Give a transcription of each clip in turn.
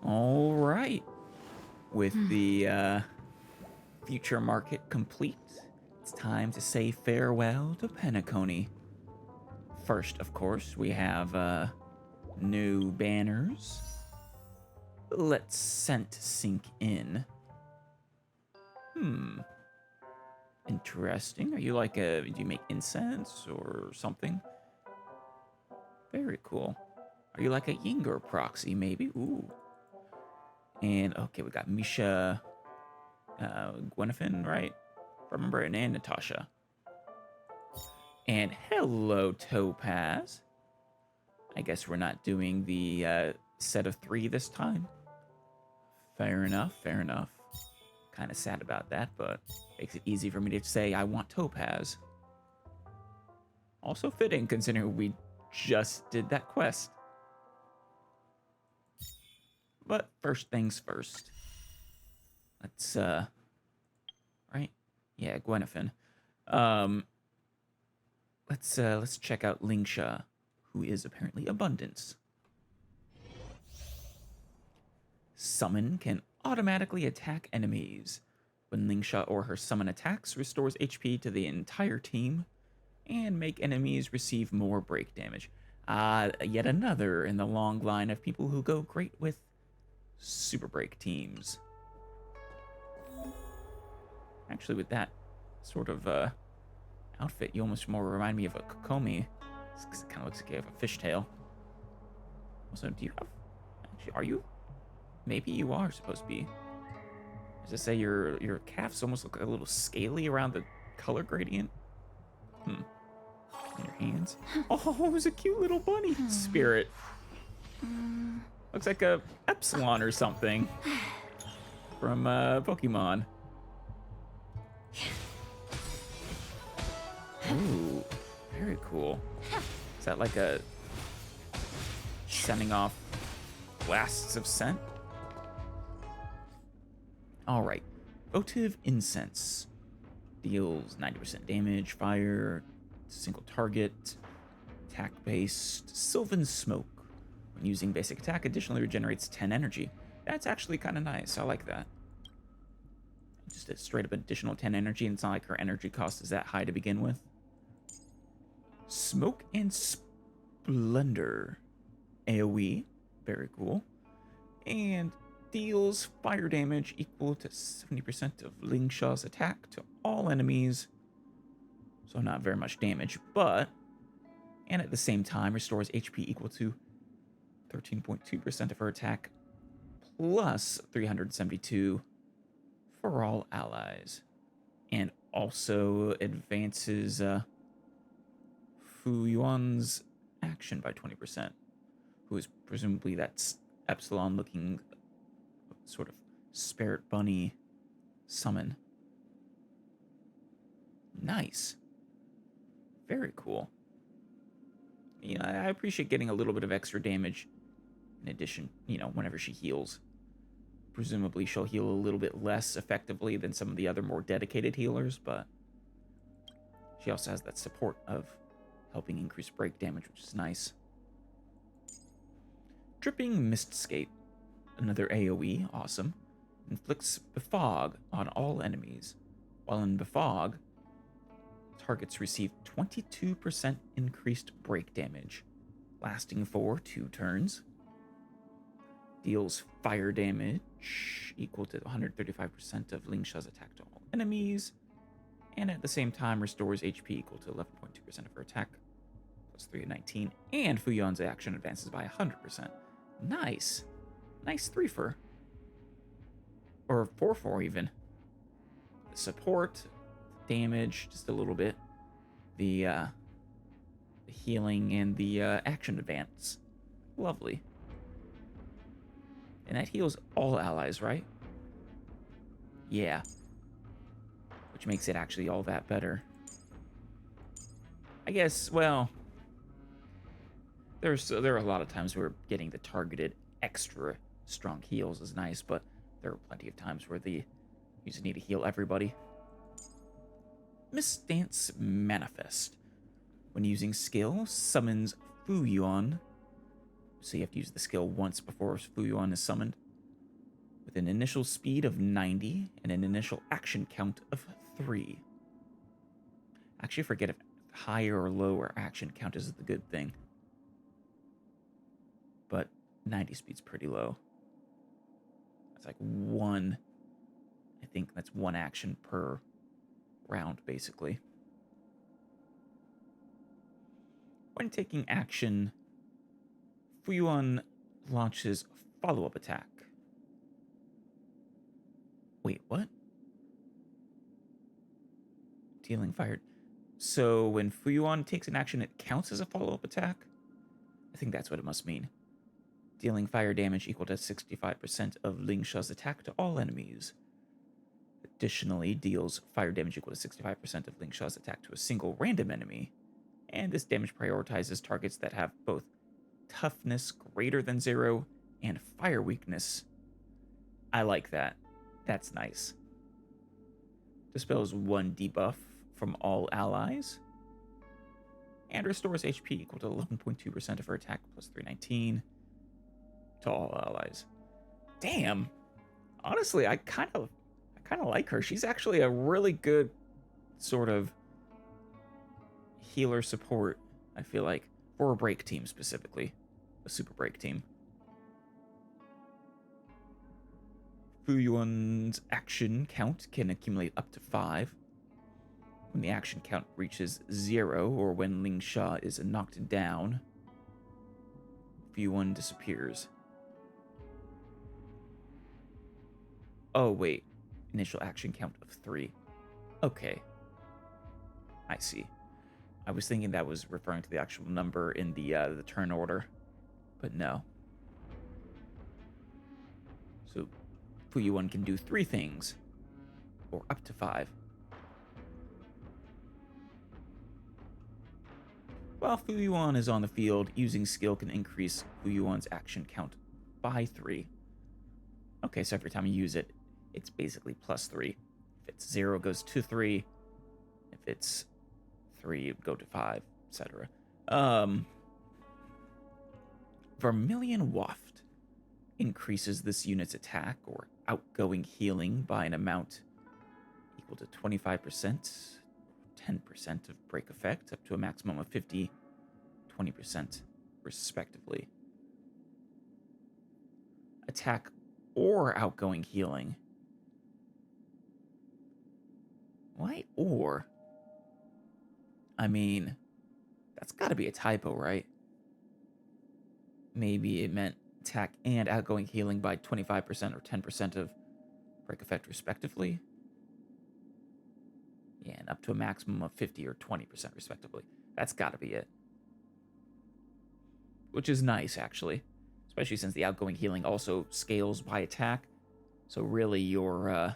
All right. With the future market complete, it's time to say farewell to Penacony. First, of course, we have new banners. Let's scent sink in. Interesting. Are you like do you make incense or something? Very cool. Are you like a Yinger proxy, maybe? Ooh. And, okay, we got Misha, Gwenfin, right? Remember, and Natasha. And hello, Topaz. I guess we're not doing the set of 3 this time. Fair enough, fair enough. Kind of sad about that, but makes it easy for me to say I want Topaz. Also fitting, considering we just did that quest. But first things first. Let's, right? Yeah, Gwenfin. Let's check out Lingsha, who is apparently abundance. Summon can automatically attack enemies. When Lingsha or her summon attacks, restores HP to the entire team and make enemies receive more break damage. Yet another in the long line of people who go great with super break teams. Actually, with that sort of outfit, you almost more remind me of a Kokomi. It kind of looks like you have a fishtail. Also, do you have... Actually, are you? Maybe you are supposed to be. Does it say your calves almost look a little scaly around the color gradient? In your hands. Oh, it's a cute little bunny spirit. Looks like a Epsilon or something from Pokemon. Ooh, very cool. Is that like a sending off blasts of scent? All right, votive incense deals 90% damage, fire, single target, attack-based, sylvan smoke. When using basic attack, additionally regenerates 10 energy. That's actually kind of nice. I like that. Just a straight up additional 10 energy, and it's not like her energy cost is that high to begin with. Smoke and Splendor. AoE. Very cool. And deals fire damage equal to 70% of Lingsha's attack to all enemies. So not very much damage, but... And at the same time, restores HP equal to 13.2% of her attack, plus 372 for all allies. And also advances Fu Yuan's action by 20%, who is presumably that Epsilon-looking sort of spirit bunny summon. Nice. Very cool. You know, I appreciate getting a little bit of extra damage in addition, you know, whenever she heals. Presumably she'll heal a little bit less effectively than some of the other more dedicated healers, but she also has that support of helping increase break damage, which is nice. Dripping Mistscape, another AoE, awesome. Inflicts Befog on all enemies. While in Befog, targets receive 22% increased break damage, lasting for 2 turns. Deals fire damage equal to 135% of Lingsha's attack to all enemies, and at the same time restores HP equal to 11.2% of her attack, plus 319, and Fuyon's action advances by 100%. Nice. Nice 3-for. Or 4-for even. The support, damage, just a little bit. The healing and the action advance. Lovely. And that heals all allies, right? Yeah. Which makes it actually all that better. I guess, well... There are a lot of times where getting the targeted extra strong heals is nice, but there are plenty of times where you just need to heal everybody. Misstance Manifest. When using skill, summons Fu Yuan. So you have to use the skill once before Fu Yuan is summoned. with an initial speed of 90 and an initial action count of 3. Actually, forget if higher or lower action count is the good thing. But 90 speed's pretty low. That's like one. I think that's one action per round, basically. When taking action, Fuyuan launches a follow-up attack. Wait, what? Dealing fire. So when Fuyuan takes an action, it counts as a follow-up attack? I think that's what it must mean. Dealing fire damage equal to 65% of Lingsha's attack to all enemies. Additionally, deals fire damage equal to 65% of Lingsha's attack to a single random enemy. And this damage prioritizes targets that have both toughness greater than 0 and fire weakness. I like that. That's nice. Dispels 1 debuff from all allies. And restores HP equal to 11.2% of her attack plus 319 to all allies. Damn. Honestly, I kind of like her. She's actually a really good sort of healer support, I feel like, for a break team specifically. A super break team. Fuyuan's action count can accumulate up to 5. When the action count reaches 0, or when Lingsha is knocked down, Fuyuan disappears. Oh, wait. Initial action count of 3. Okay. I see. I was thinking that was referring to the actual number in the turn order, but no. So Fuyuan can do 3 things, or up to 5. While Fuyuan is on the field, using skill can increase Fuyuan's action count by 3. Okay, so every time you use it, it's basically plus 3. If it's 0, it goes to 3. If it's 3, go to 5, etc. Vermilion Waft increases this unit's attack or outgoing healing by an amount equal to 25%, 10% of break effect, up to a maximum of 50, 20%, respectively. Attack or outgoing healing. Why or? I mean, that's got to be a typo, right? Maybe it meant attack and outgoing healing by 25% or 10% of break effect, respectively. Yeah, and up to a maximum of 50 or 20%, respectively. That's got to be it. Which is nice, actually. Especially since the outgoing healing also scales by attack. So really, you're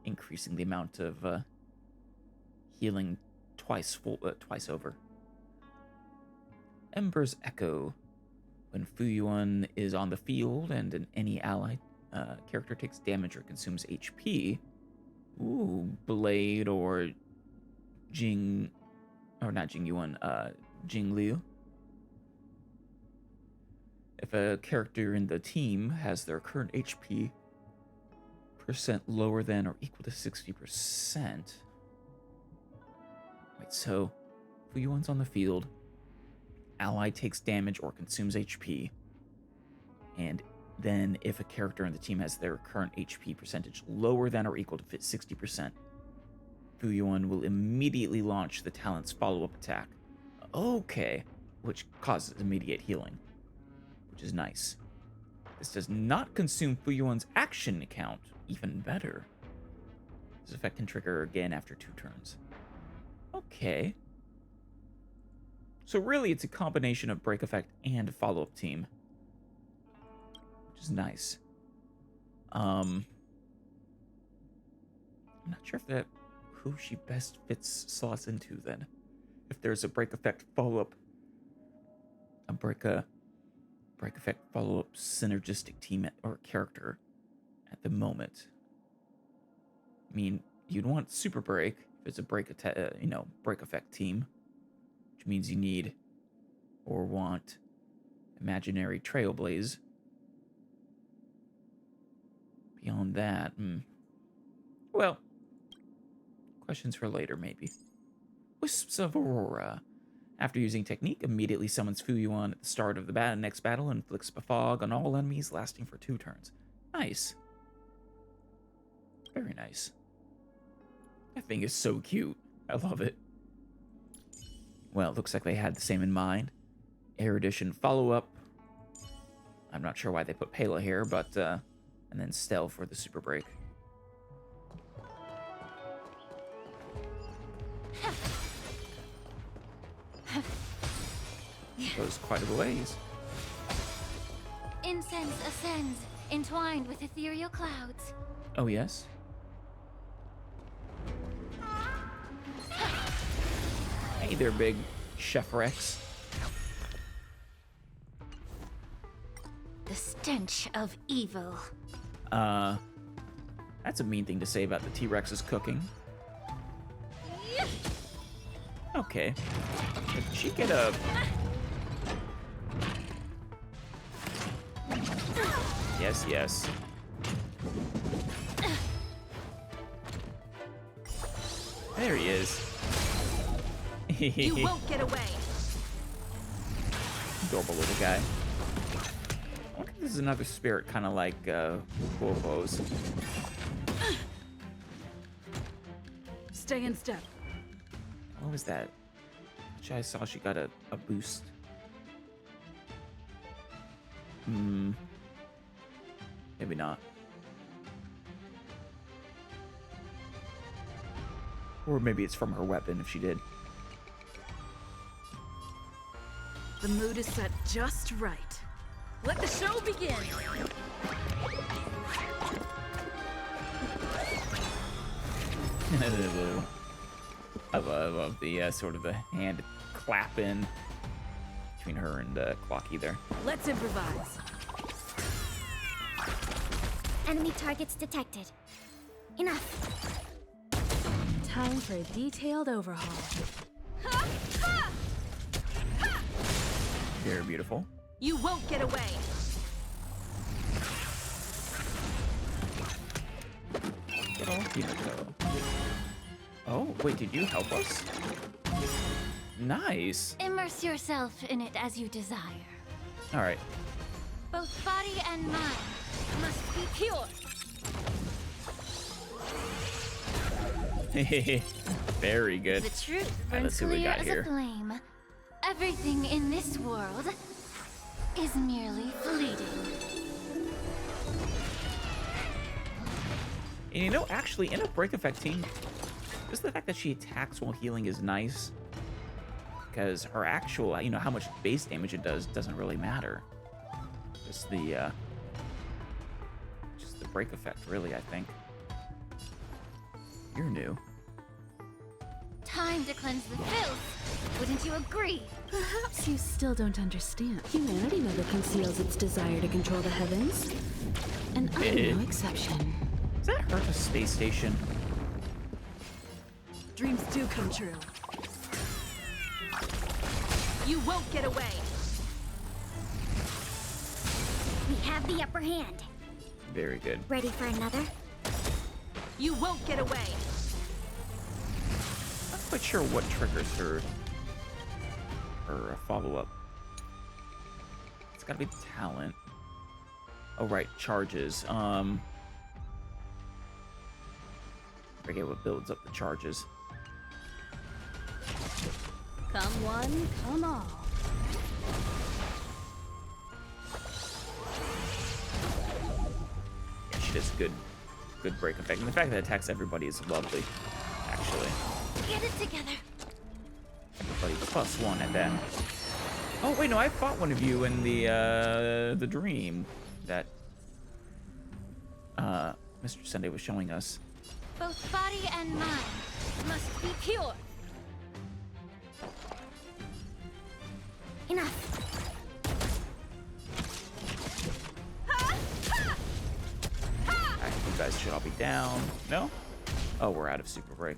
increasing the amount of healing twice over. Ember's Echo. When Fuyuan is on the field and any allied character takes damage or consumes HP, Blade or Jing, or not Jing Yuan, Jing Liu. If a character in the team has their current HP percent lower than or equal to 60%. Wait, so Fuyuan's on the field, ally takes damage or consumes HP, and then if a character in the team has their current HP percentage lower than or equal to 60%, Fuyuan will immediately launch the talent's follow-up attack. Okay, which causes immediate healing, which is nice. This does not consume Fuyuan's action count. Even better. This effect can trigger again after 2 turns. Okay. So really, it's a combination of break effect and follow-up team, which is nice. I'm not sure if who she best slots into then. If there's a break effect follow-up, a break effect follow-up synergistic team or character at the moment. I mean, you'd want super break if it's a break effect team, which means you need or want imaginary trailblaze. Beyond that, well, questions for later, maybe. Wisps of Aurora. After using technique, immediately summons Fuyuan at the start of the next battle and inflicts Befog on all enemies, lasting for 2 turns. Nice. Very nice. That thing is so cute. I love it. Well, it looks like they had the same in mind. Air Edition follow-up. I'm not sure why they put Pela here, but, and then Stel for the Super Break. Goes quite a ways. Incense ascends, entwined with ethereal clouds. Oh, yes? Hey there, big Chef Rex. The stench of evil. That's a mean thing to say about the T-Rex's cooking. Okay. Did she get a... Yes, yes. There he is. You won't get away. Adorable little guy. I wonder if this is another spirit kind of like Bobo's. Stay in step. What was that? I saw she got a boost. Maybe not. Or maybe it's from her weapon if she did. The mood is set just right. Let the show begin. I love the sort of the hand clapping between her and Clocky there. Let's improvise. Enemy targets detected. Enough. Time for a detailed overhaul. Very beautiful. You won't get away. Good old Hinako. Oh, wait, did you help us? Nice. Immerse yourself in it as you desire. All right. Both body and mind must be pure. Very good. The truth Alright, let's burns see what we clear got as here. a flame. Everything in this world is merely fleeting. And you know, actually, in a break effect team, just the fact that she attacks while healing is nice. Because her actual, you know, how much base damage it does doesn't really matter. Just the break effect, really, I think. You're new. Time to cleanse the filth. Wouldn't you agree? Perhaps you still don't understand. Humanity never conceals its desire to control the heavens. And I'm no exception. Is that her space station? Dreams do come true. You won't get away. We have the upper hand. Very good. Ready for another? You won't get away. Not quite sure what triggers her follow-up. It's gotta be talent. Oh right, charges. Forget what builds up the charges. Come one, come all. Yeah, she does good break effect. And the fact that it attacks everybody is lovely, actually. Get it together. Everybody +1 at that. Oh wait, no, I fought one of you in the dream that Mr. Sunday was showing us. Both body and mind must be pure. Enough. I think you guys should all be down. No? Oh, we're out of super break.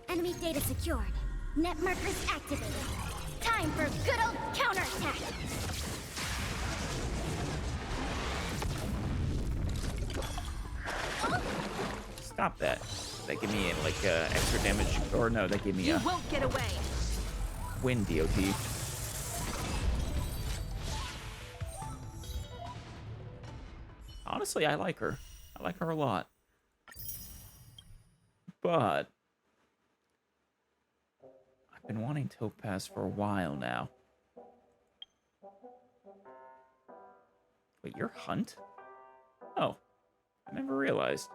Enemy data secured. Net markers activated. Time for good old counterattack. Stop that. That gave me like extra damage, or no, that gave me You won't get away. win DOT. Honestly, I like her. I like her a lot. But I've been wanting Topaz for a while now. Wait, you're Hunt? Oh, I never realized.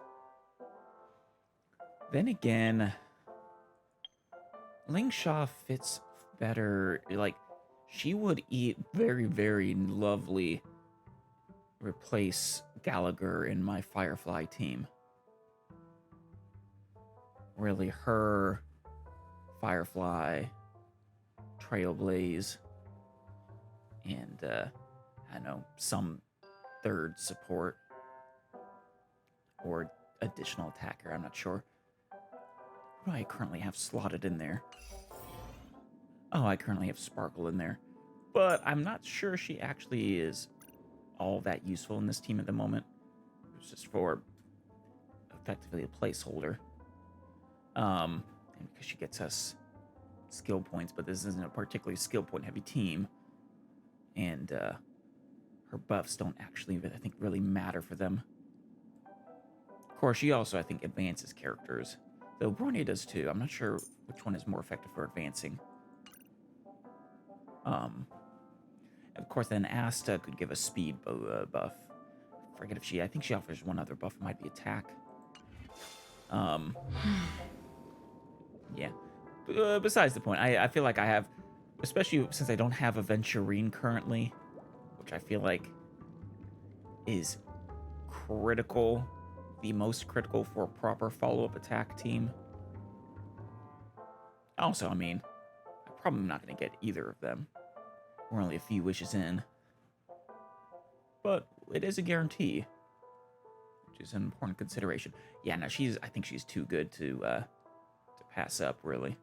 Then again, Lingsha fits better. Like, she would eat very, very lovely replace Gallagher in my Firefly team. Really, her, Firefly, Trailblaze, and, I don't know, some third support or additional attacker, I'm not sure. Who do I currently have slotted in there? Oh, I currently have Sparkle in there. But I'm not sure she actually is all that useful in this team at the moment. It's just for effectively a placeholder. And because she gets us skill points, but this isn't a particularly skill point heavy team. And her buffs don't actually, I think, really matter for them. Of course, she also, I think, advances characters. Though Bronya does too. I'm not sure which one is more effective for advancing. Of course, then Asta could give a speed buff. I forget if I think she offers one other buff. It might be attack. Yeah. Besides the point, I feel like I have, especially since I don't have a Venturine currently, which I feel like is critical, the most critical for a proper follow-up attack team. Also, I mean, I'm probably not going to get either of them. We're only a few wishes in. But it is a guarantee, which is an important consideration. Yeah, no, I think she's too good to pass up, really.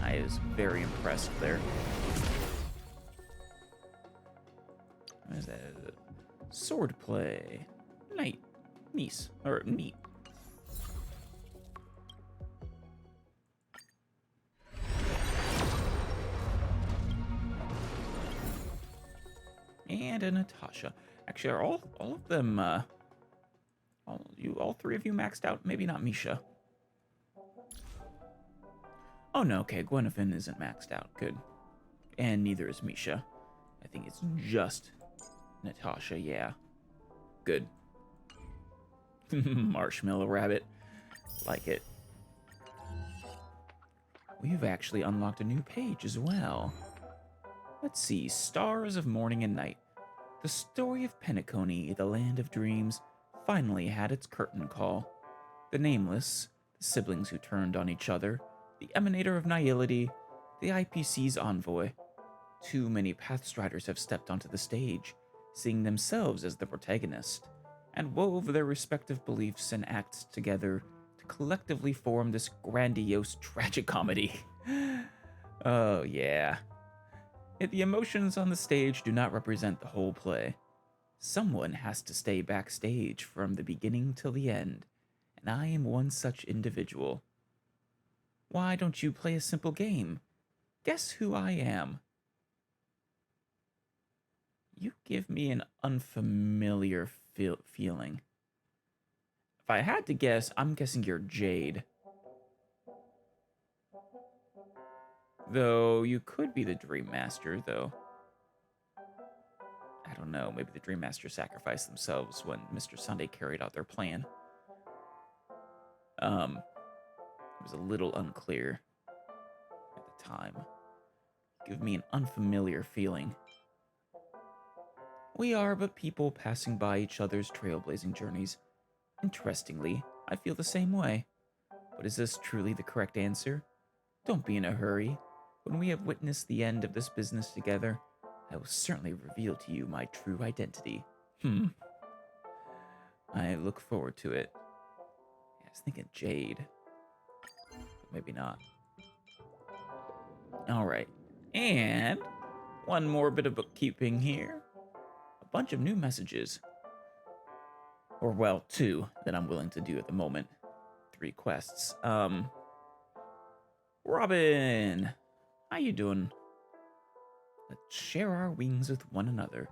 I was very impressed there. What is that? Swordplay. Neat. And a Natasha. Actually, are all of them, all three of you maxed out? Maybe not Misha. Oh no, okay, Gwenevin isn't maxed out. Good. And neither is Misha. I think it's just Natasha, yeah. Good. Marshmallow Rabbit. Like it. We've actually unlocked a new page as well. Let's see. Stars of Morning and Night. The story of Penacony, the land of dreams, finally had its curtain call. The Nameless, the siblings who turned on each other, the Emanator of Nihility, the IPC's envoy. Too many Pathstriders have stepped onto the stage, seeing themselves as the protagonist, and wove their respective beliefs and acts together to collectively form this grandiose tragicomedy. Oh, yeah. Yet the emotions on the stage do not represent the whole play. Someone has to stay backstage from the beginning till the end, and I am one such individual. Why don't you play a simple game? Guess who I am? You give me an unfamiliar feeling. If I had to guess, I'm guessing you're Jade. Though you could be the Dream Master, though. I don't know, maybe the Dream Master sacrificed themselves when Mr. Sunday carried out their plan. It was a little unclear at the time. Give me an unfamiliar feeling. We are but people passing by each other's trailblazing journeys. Interestingly, I feel the same way. But is this truly the correct answer? Don't be in a hurry. When we have witnessed the end of this business together, I will certainly reveal to you my true identity. I look forward to it. Yeah, I was thinking Jade. maybe not. All right. And one more bit of bookkeeping here. A bunch of new messages. Or, well, 2 that I'm willing to do at the moment. 3 quests. Robin! How you doing? Let's share our wings with one another.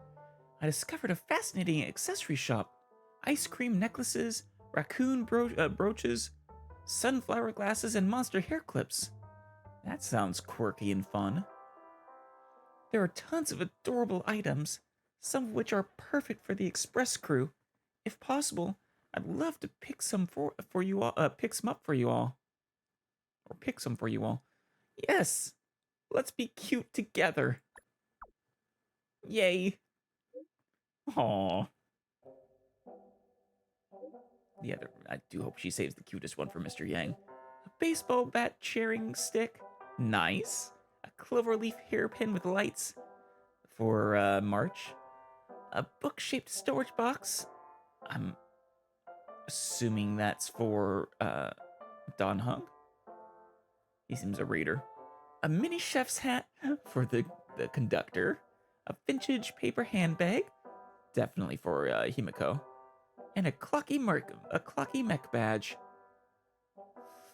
I discovered a fascinating accessory shop. Ice cream necklaces, raccoon brooches, sunflower glasses, and monster hair clips. That sounds quirky and fun. There are tons of adorable items, some of which are perfect for the express crew. If possible, I'd love to pick some for you all. Pick some up for you all, or pick some for you all. Yes, let's be cute together. Yay! Aww. The other, I do hope she saves the cutest one for Mr. Yang. A baseball bat cheering stick. Nice. A cloverleaf hairpin with lights for March. A book-shaped storage box. I'm assuming that's for Don Hung. He seems a reader. A mini chef's hat for the conductor. A vintage paper handbag. Definitely for Himiko. And a clocky mech badge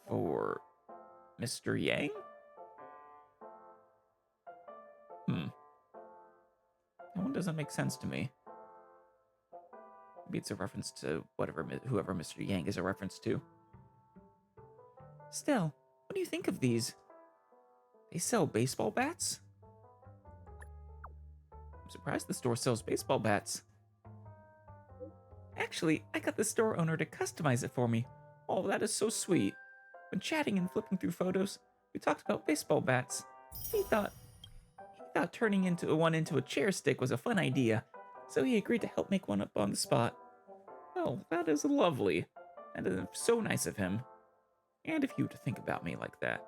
for Mr. Yang? That one doesn't make sense to me. Maybe it's a reference to whoever Mr. Yang is a reference to. Still, what do you think of these? They sell baseball bats? I'm surprised the store sells baseball bats. Actually, I got the store owner to customize it for me. Oh, that is so sweet. When chatting and flipping through photos, we talked about baseball bats. He thought turning one into a chair stick was a fun idea, so he agreed to help make one up on the spot. Oh, that is lovely. That is so nice of him. And of you to think about me like that.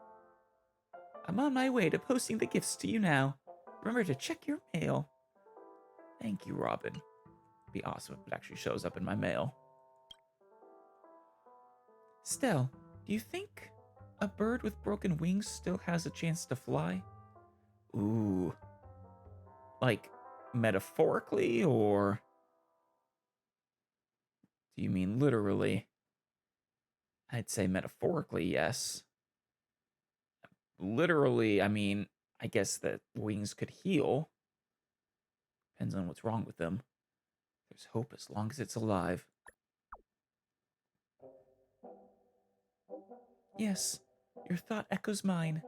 I'm on my way to posting the gifts to you now. Remember to check your mail. Thank you, Robin. It'd be awesome if it actually shows up in my mail. Stell, do you think a bird with broken wings still has a chance to fly? Ooh. Like, metaphorically, or do you mean literally? I'd say metaphorically, yes. Literally, I mean, I guess that wings could heal. Depends on what's wrong with them. There's hope as long as it's alive. Yes, your thought echoes mine.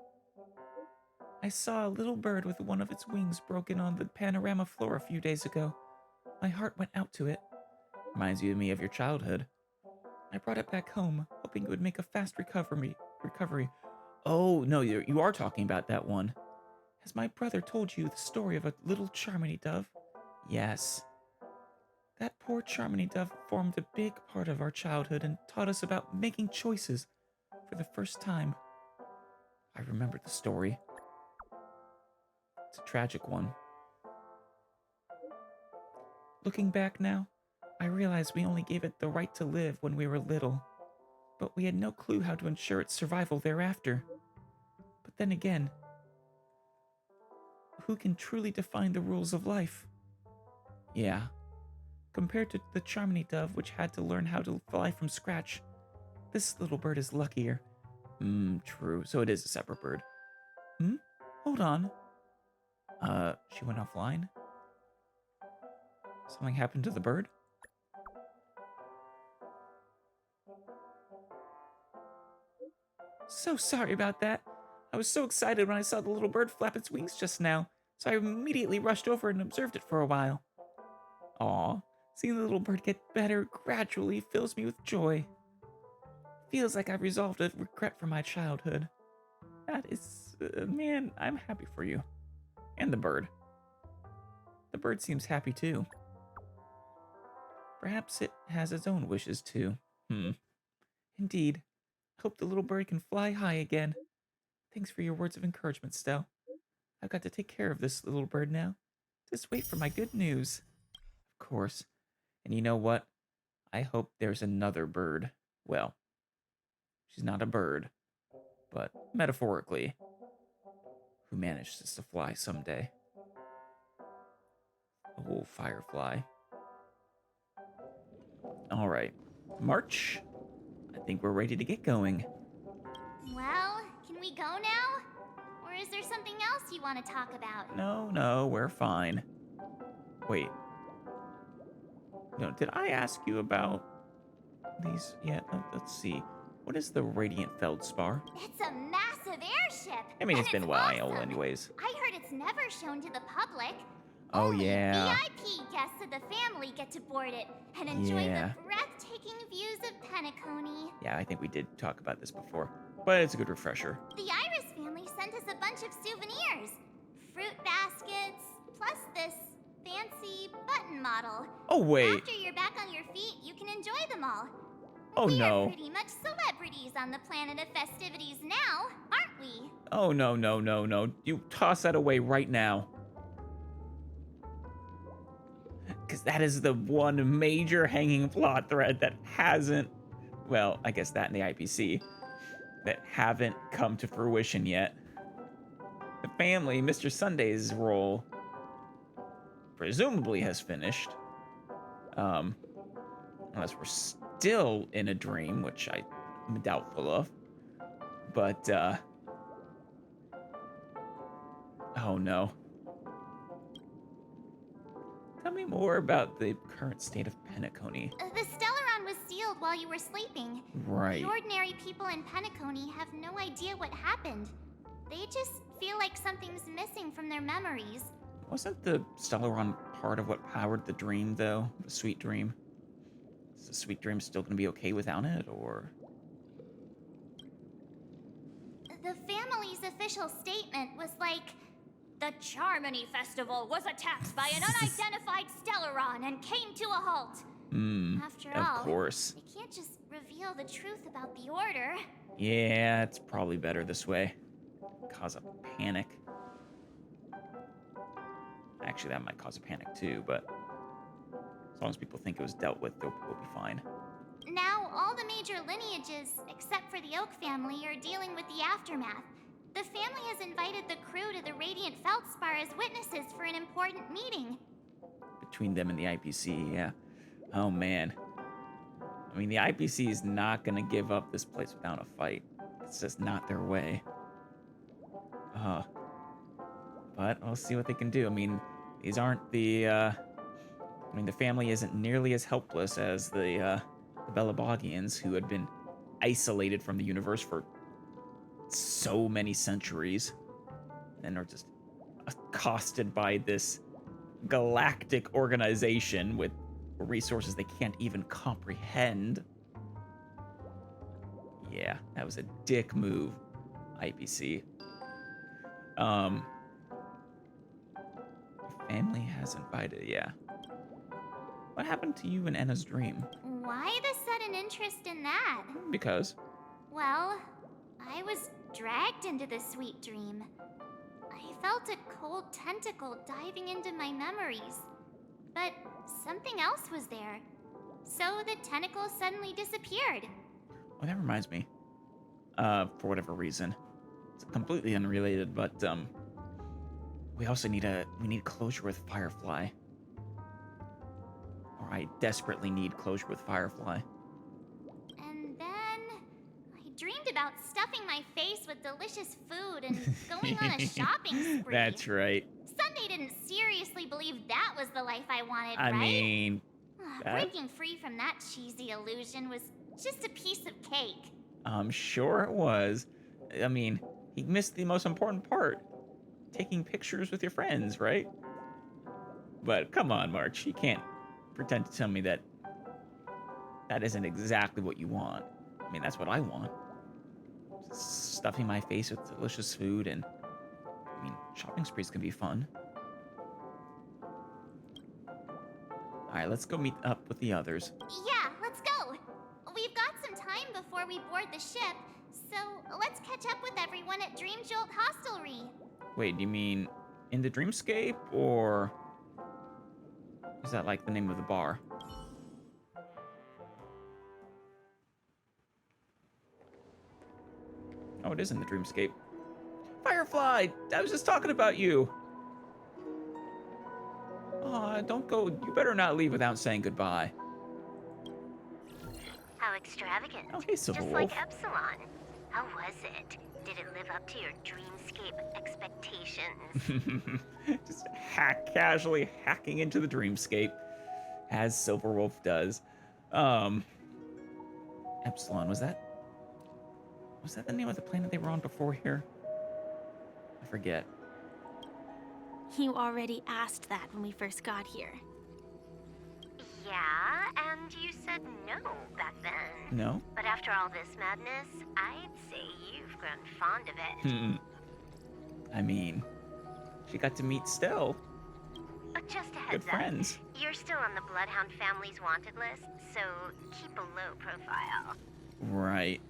I saw a little bird with one of its wings broken on the panorama floor a few days ago. My heart went out to it. Reminds you of me of your childhood. I brought it back home, hoping it would make a fast recovery. Oh, no, you are talking about that one. Has my brother told you the story of a little Charmony dove? Yes. That poor Charmony dove formed a big part of our childhood and taught us about making choices for the first time. I remember the story. It's a tragic one. Looking back now, I realize we only gave it the right to live when we were little, but we had no clue how to ensure its survival thereafter. But then again, who can truly define the rules of life? Yeah. Compared to the Charmony dove, which had to learn how to fly from scratch, this little bird is luckier. True. So it is a separate bird. Hold on. She went offline? Something happened to the bird? So sorry about that. I was so excited when I saw the little bird flap its wings just now, so I immediately rushed over and observed it for a while. Aw, seeing the little bird get better gradually fills me with joy. Feels like I've resolved a regret from my childhood. That is, man, I'm happy for you. And the bird. The bird seems happy too. Perhaps it has its own wishes too. Indeed. Hope the little bird can fly high again. Thanks for your words of encouragement, Stell. I've got to take care of this little bird now. Just wait for my good news. Of course. And you know what? I hope there's another bird. Well, she's not a bird. but metaphorically, who manages to fly someday. Oh, Firefly. All right, March. I think we're ready to get going. Well, can we go now? Or is there something else you want to talk about? No, we're fine. Wait. No, did I ask you about these yet? Let's see. What is the Radiant Feldspar? It's a massive airship. I mean, and it's been a while awesome. anyways. I heard it's never shown to the public. Oh, Only yeah. VIP guests of the family get to board it and enjoy Yeah. the breathtaking views of Penacony. Yeah, I think we did talk about this before, but it's a good refresher. The Iris family sent us a bunch of souvenirs. Fruit baskets, plus this fancy button model. Oh, wait. After you're back on your feet, you can enjoy them all. Oh, We no. are pretty much celebrities on the planet of festivities now, aren't we? Oh, no. You toss that away right now. Because that is the one major hanging plot thread that hasn't, well, I guess that in the IPC, that haven't come to fruition yet. The family, Mr. Sunday's role, presumably has finished. Unless we're still in a dream, which I'm doubtful of. But, oh no. Tell me more about the current state of Penacony. The Stellaron was sealed while you were sleeping. Right. The ordinary people in Penacony have no idea what happened. They just feel like something's missing from their memories. Wasn't the Stellaron part of what powered the dream, though? The sweet dream? Is the sweet dream still going to be okay without it, or...? The family's official statement was like, the Charmony Festival was attacked by an unidentified Stellaron and came to a halt. After all, of course. they can't just reveal the truth about the Order. Yeah, it's probably better this way. Cause a panic. Actually, that might cause a panic too, but as long as people think it was dealt with, we'll be fine. Now, all the major lineages, except for the Oak family, are dealing with the aftermath. The family has invited the crew to the Radiant Feldspar as witnesses for an important meeting. Between them and the IPC, yeah. Oh, man. I mean, the IPC is not going to give up this place without a fight. It's just not their way. But we'll see what they can do. I mean, these aren't the, the family isn't nearly as helpless as the Belabogians, who had been isolated from the universe for so many centuries and are just accosted by this galactic organization with resources they can't even comprehend. Yeah, that was a dick move, IPC. Family has invited, yeah. What happened to you in Enna's dream? Why the sudden interest in that? Because? Well, I was dragged into the sweet dream. I felt a cold tentacle diving into my memories. But something else was there. So the tentacle suddenly disappeared. Oh, that reminds me. For whatever reason. It's completely unrelated, but, we also need closure with Firefly. Or I desperately need closure with Firefly. And then I dreamed about stuffing my face with delicious food and going on a shopping spree. That's right. Sunday didn't seriously believe that was the life I wanted, I right? mean... Breaking free from that cheesy illusion was just a piece of cake. I'm sure it was. I mean, he missed the most important part. Taking pictures with your friends, right? But come on, March. You can't pretend to tell me that that isn't exactly what you want. I mean, that's what I want. Just stuffing my face with delicious food and... I mean, shopping sprees can be fun. Alright, let's go meet up with the others. Yeah, let's go. We've got some time before we board the ship, so let's catch up with everyone at Dream Jolt Hostelry. Wait, do you mean in the Dreamscape, or is that like the name of the bar? Oh, it is in the dreamscape. Firefly! I was just talking about you! Aw, don't go. You better not leave without saying goodbye. How extravagant. Oh, hey, Silver Just Wolf. like Epsilon. How was it? Did it live up to your dreamscape expectations? Just casually hacking into the dreamscape, as Silverwolf does. Epsilon, was that the name of the planet they were on before here? I forget. You already asked that when we first got here. Yeah, and you said no back then. No? But after all this madness, I'd say you've grown fond of it. I mean, she got to meet Stell. Just a Good heads up. friends. You're still on the Bloodhound family's wanted list, so keep a low profile. Right.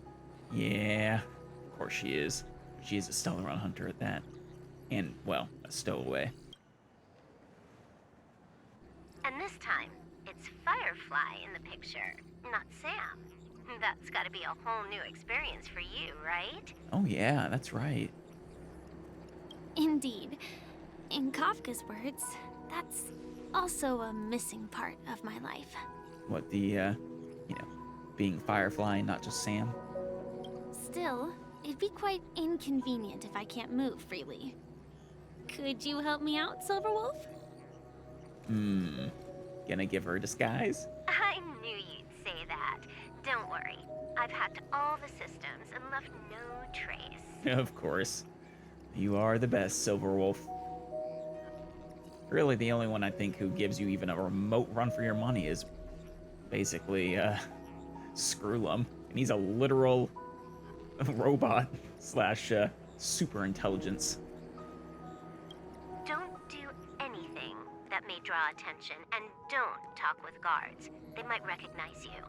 Yeah. Of course she is. She is a Stellaron hunter at that. And, well, a stowaway. And this time, it's Firefly in the picture, not Sam. That's gotta be a whole new experience for you, right? Oh, yeah, that's right. Indeed. In Kafka's words, that's also a missing part of my life. What, the, being Firefly, not just Sam? Still, it'd be quite inconvenient if I can't move freely. Could you help me out, Silverwolf? Gonna give her a disguise? I knew you'd say that. Don't worry. I've hacked all the systems and left no trace. Of course. You are the best, Silverwolf. Really, the only one I think who gives you even a remote run for your money is basically, Screwlum. And he's a literal robot slash super intelligence. Don't do anything that may draw attention, and don't talk with guards. They might recognize you.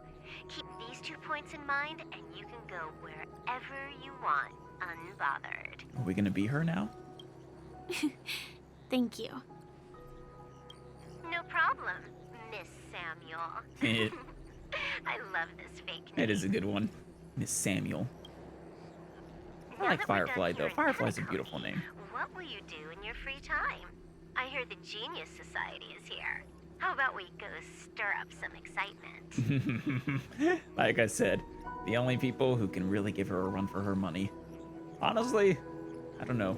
Keep these 2 points in mind, and you can go wherever you want, unbothered. Are we gonna be her now? Thank you. No problem, Miss Samuel. I love this fake name. It is a good one. Miss Samuel. I Now like that we're done Firefly, though. here in Firefly's a Pentecost, beautiful name. What will you do in your free time? I hear the Genius Society is here. How about we go stir up some excitement? Like I said, the only people who can really give her a run for her money. Honestly, I don't know.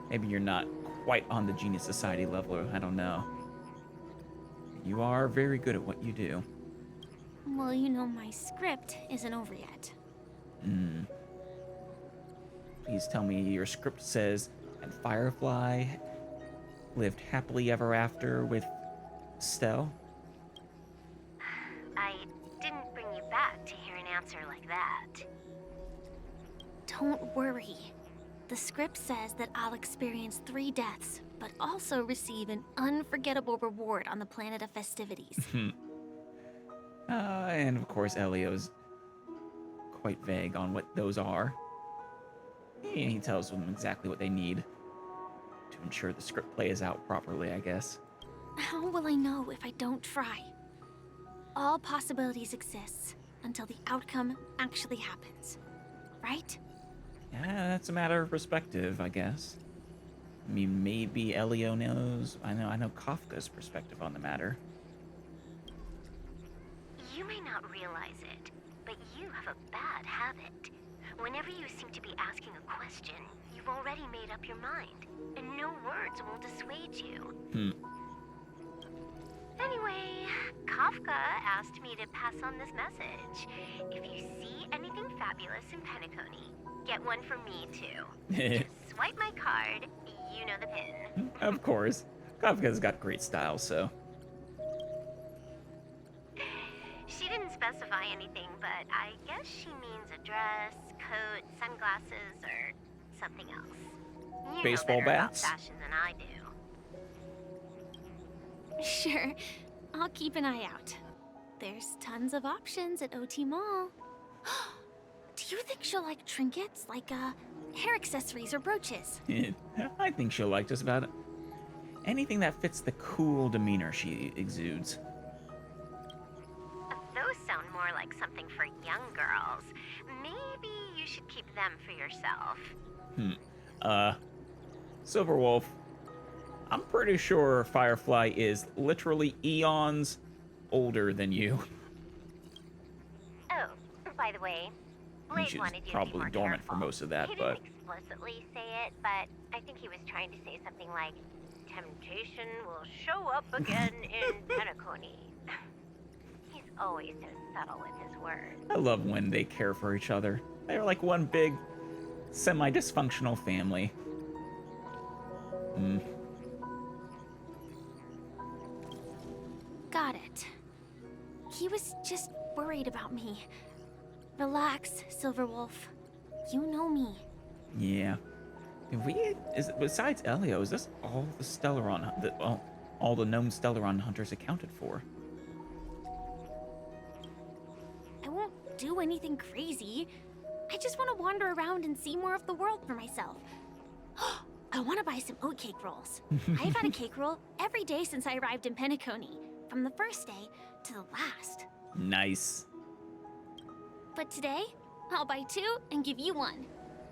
Maybe you're not quite on the Genius Society level. I don't know. You are very good at what you do. Well, you know my script isn't over yet. Please tell me your script says, and Firefly lived happily ever after with Stell? I didn't bring you back to hear an answer like that. Don't worry. The script says that I'll experience 3 deaths, but also receive an unforgettable reward on the planet of festivities. And of course, Elio's quite vague on what those are. He tells them exactly what they need to ensure the script plays out properly, I guess. How will I know if I don't try? All possibilities exist until the outcome actually happens, right? Yeah, that's a matter of perspective, I guess. I mean, maybe Elio knows. I know Kafka's perspective on the matter. You may not realize it, but you have a bad habit. Whenever you seem to be asking a question, you've already made up your mind, and no words will dissuade you. Anyway, Kafka asked me to pass on this message. If you see anything fabulous in Penacony, get one for me too. Just swipe my card, you know the pin. Of course. Kafka's got great style, so. She didn't specify anything, but I guess she means a dress, coat, sunglasses, or something else. You Baseball know better bats? about fashion than I do. Sure, I'll keep an eye out. There's tons of options at OT Mall. Do you think she'll like trinkets, like hair accessories or brooches? I think she'll like just about anything that fits the cool demeanor she exudes. Those sound more like something for young girls. Maybe you should keep them for yourself. Silverwolf, I'm pretty sure Firefly is literally eons older than you. Oh, by the way, I mean, Blade she's wanted you to be probably more dormant careful. for most of that, He but didn't explicitly say it, but I think he was trying to say something like, temptation will show up again in Penacony. He's always so subtle with his words. I love when they care for each other. They're like one big, semi-dysfunctional family. Got it. He was just worried about me. Relax, Silverwolf. You know me. Yeah. Besides Elio, is this all the Stellaron, all the known Stellaron hunters accounted for? I won't do anything crazy. I just want to wander around and see more of the world for myself. I want to buy some oatcake rolls. I've had a cake roll every day since I arrived in Penacony, from the first day to the last. Nice. But today, I'll buy 2 and give you 1.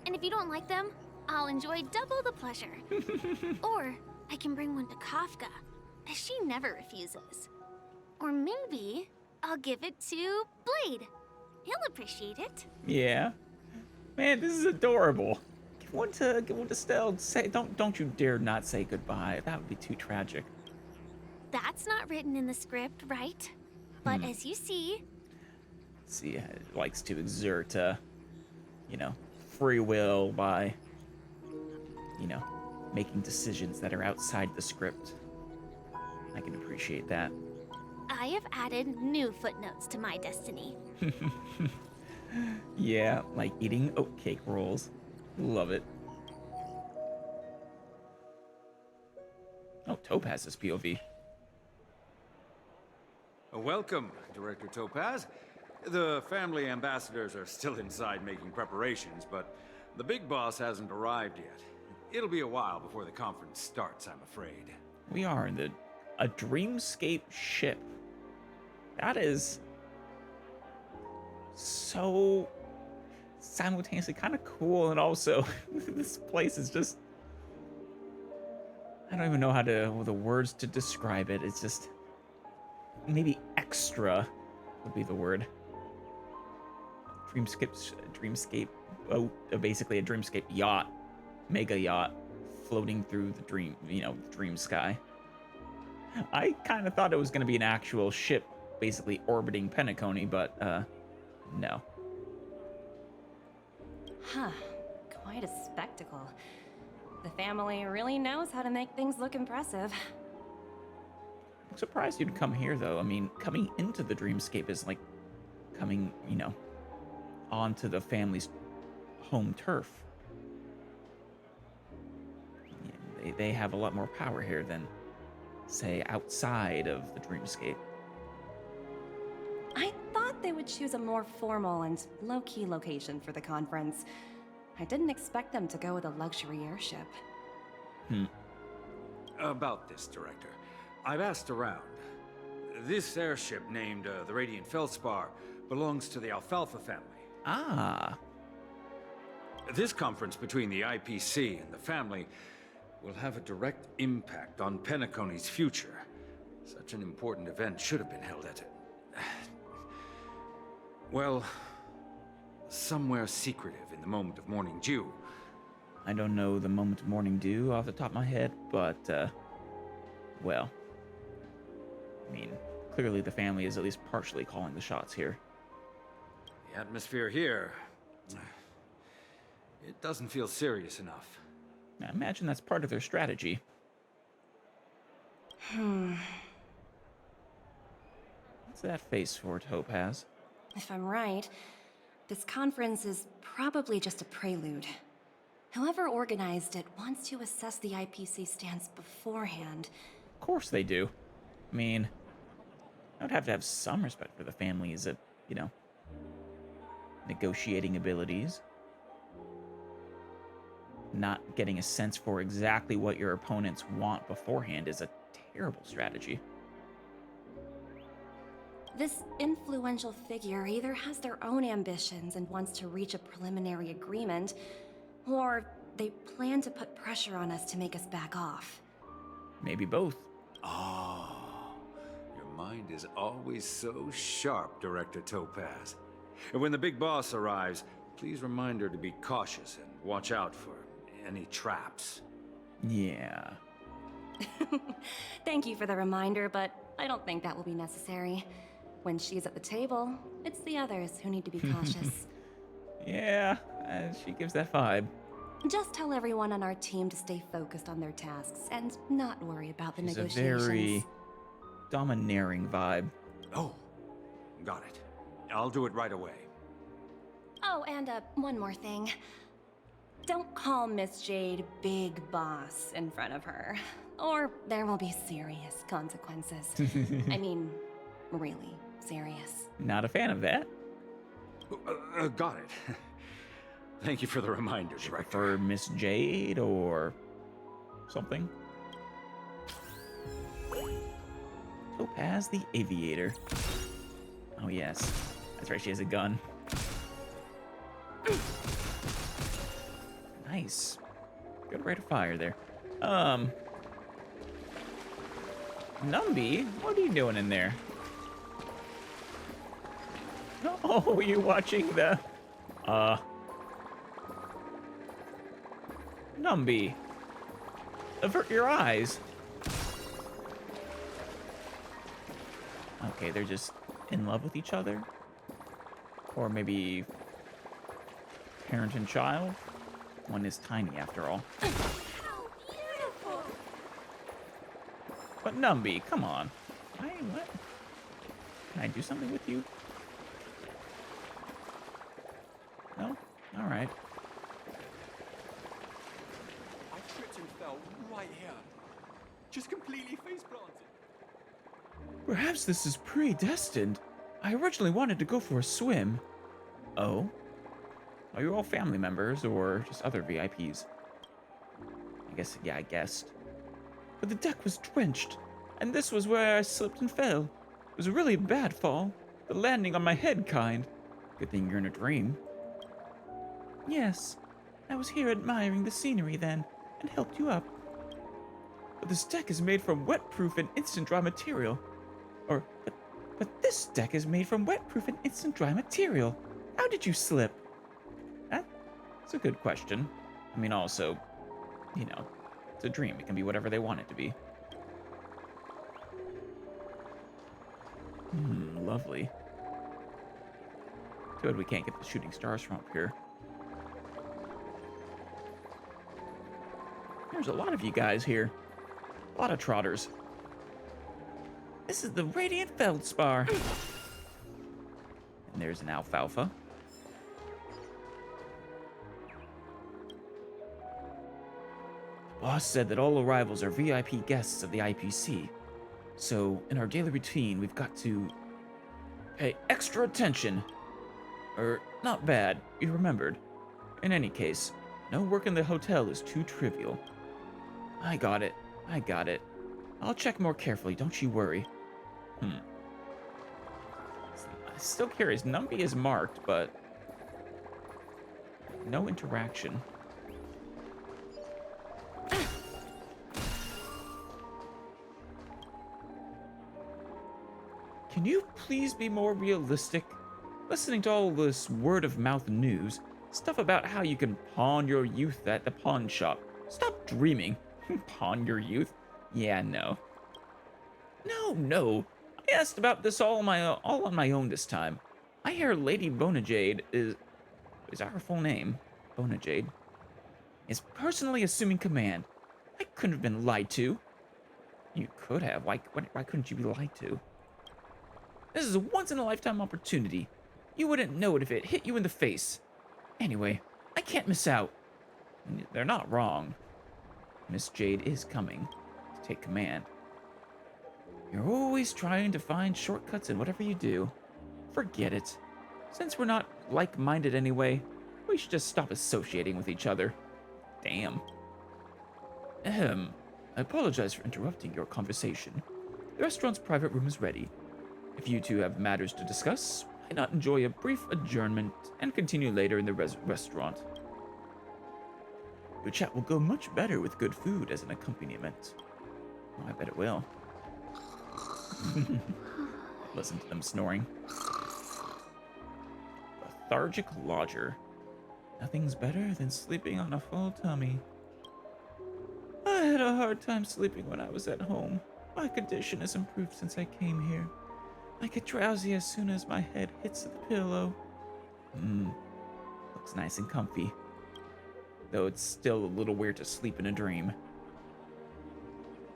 And if you don't like them, I'll enjoy double the pleasure. Or I can bring one to Kafka, as she never refuses. Or maybe I'll give it to Blade. He'll appreciate it. Yeah. Man, this is adorable. Give one to Stell. Say, don't you dare not say goodbye. That would be too tragic. That's not written in the script, right? But as you see... See, it likes to exert, free will by, making decisions that are outside the script. I can appreciate that. I have added new footnotes to my destiny. Yeah, like eating oatcake rolls. Love it. Oh, Topaz's POV. Welcome, Director Topaz. The family ambassadors are still inside making preparations, but the big boss hasn't arrived yet. It'll be a while before the conference starts, I'm afraid. We are in a dreamscape ship. That is so simultaneously kind of cool, and also this place is just, I don't even know the words to describe it. It's just, maybe extra would be the word. Dreamscape, basically a dreamscape yacht, mega yacht, floating through the dream sky. I kind of thought it was going to be an actual ship, basically orbiting Penacony, but no. Huh, quite a spectacle. The family really knows how to make things look impressive. I'm surprised you'd come here, though. I mean, coming into the dreamscape is like coming, onto the family's home turf. They have a lot more power here than, say, outside of the dreamscape. I thought they would choose a more formal and low-key location for the conference. I didn't expect them to go with a luxury airship. About this, Director. I've asked around. This airship, named the Radiant Feldspar, belongs to the Alfalfa family. Ah. This conference between the IPC and the family will have a direct impact on Penacony's future. Such an important event should have been held at well, somewhere secretive in the moment of morning dew. I don't know the moment of morning dew off the top of my head, but, well, I mean, clearly the family is at least partially calling the shots here. The atmosphere here, it doesn't feel serious enough. I imagine that's part of their strategy. What's that face for, Topaz? If I'm right, this conference is probably just a prelude. Whoever organized it wants to assess the IPC stance beforehand. Of course they do. I mean, I would have to have some respect for the family's, negotiating abilities. Not getting a sense for exactly what your opponents want beforehand is a terrible strategy. This influential figure either has their own ambitions and wants to reach a preliminary agreement, or they plan to put pressure on us to make us back off. Maybe both. Ah, your mind is always so sharp, Director Topaz. And when the big boss arrives, please remind her to be cautious and watch out for any traps. Yeah. Thank you for the reminder, but I don't think that will be necessary. When she's at the table, it's the others who need to be cautious. Yeah, she gives that vibe. Just tell everyone on our team to stay focused on their tasks and not worry about the She's negotiations. a very domineering vibe. Oh, got it. I'll do it right away. Oh, and one more thing. Don't call Miss Jade Big Boss in front of her, or there will be serious consequences. I mean, really serious. Not a fan of that. Got it. Thank you for the reminder, Director. For Miss Jade or something. Topaz the Aviator. Oh yes, that's right, she has a gun. Nice. Good rate of fire there. Numby, what are you doing in there? Oh, you watching the... Numby. Avert your eyes. Okay, they're just in love with each other? Or maybe parent and child? One is tiny after all. How beautiful! But Numby, come on. What? Can I do something with you? No? Alright. I tripped and fell right here. Just completely face planted. Perhaps this is predestined. I originally wanted to go for a swim. Oh? Are you all family members or just other VIPs? I guessed. But the deck was drenched, and this was where I slipped and fell. It was a really bad fall. The landing on my head kind. Good thing you're in a dream. Yes, I was here admiring the scenery then, and helped you up. But this deck is made from wet-proof and instant dry material. But this deck is made from wet-proof and instant dry material. How did you slip? That's a good question. I mean, also, it's a dream. It can be whatever they want it to be. Lovely. Too bad we can't get the shooting stars from up here. There's a lot of you guys here. A lot of trotters. This is the Radiant Feldspar. And there's an alfalfa. The boss said that all arrivals are VIP guests of the IPC. So, in our daily routine, we've got to pay extra attention. Not bad, you remembered. In any case, no work in the hotel is too trivial. I got it. I'll check more carefully, don't you worry. I'm still curious. Numby is marked, but no interaction. Can you please be more realistic? Listening to all this word-of-mouth news, stuff about how you can pawn your youth at the pawn shop. Stop dreaming. Pawn your youth? Yeah, no. No. I asked about this all on my own this time. I hear Lady Bonajade is that her full name? Bonajade is personally assuming command. I couldn't have been lied to. You could have. Why couldn't you be lied to? This is a once-in-a-lifetime opportunity. You wouldn't know it if it hit you in the face. Anyway, I can't miss out. They're not wrong. Miss Jade is coming to take command. You're always trying to find shortcuts in whatever you do. Forget it. Since we're not like-minded anyway, we should just stop associating with each other. Damn. I apologize for interrupting your conversation. The restaurant's private room is ready. If you two have matters to discuss, why not enjoy a brief adjournment and continue later in the restaurant? Your chat will go much better with good food as an accompaniment. Oh, I bet it will. Listen to them snoring. Lethargic lodger. Nothing's better than sleeping on a full tummy. I had a hard time sleeping when I was at home. My condition has improved since I came here. I get drowsy as soon as my head hits the pillow. Looks nice and comfy. Though it's still a little weird to sleep in a dream.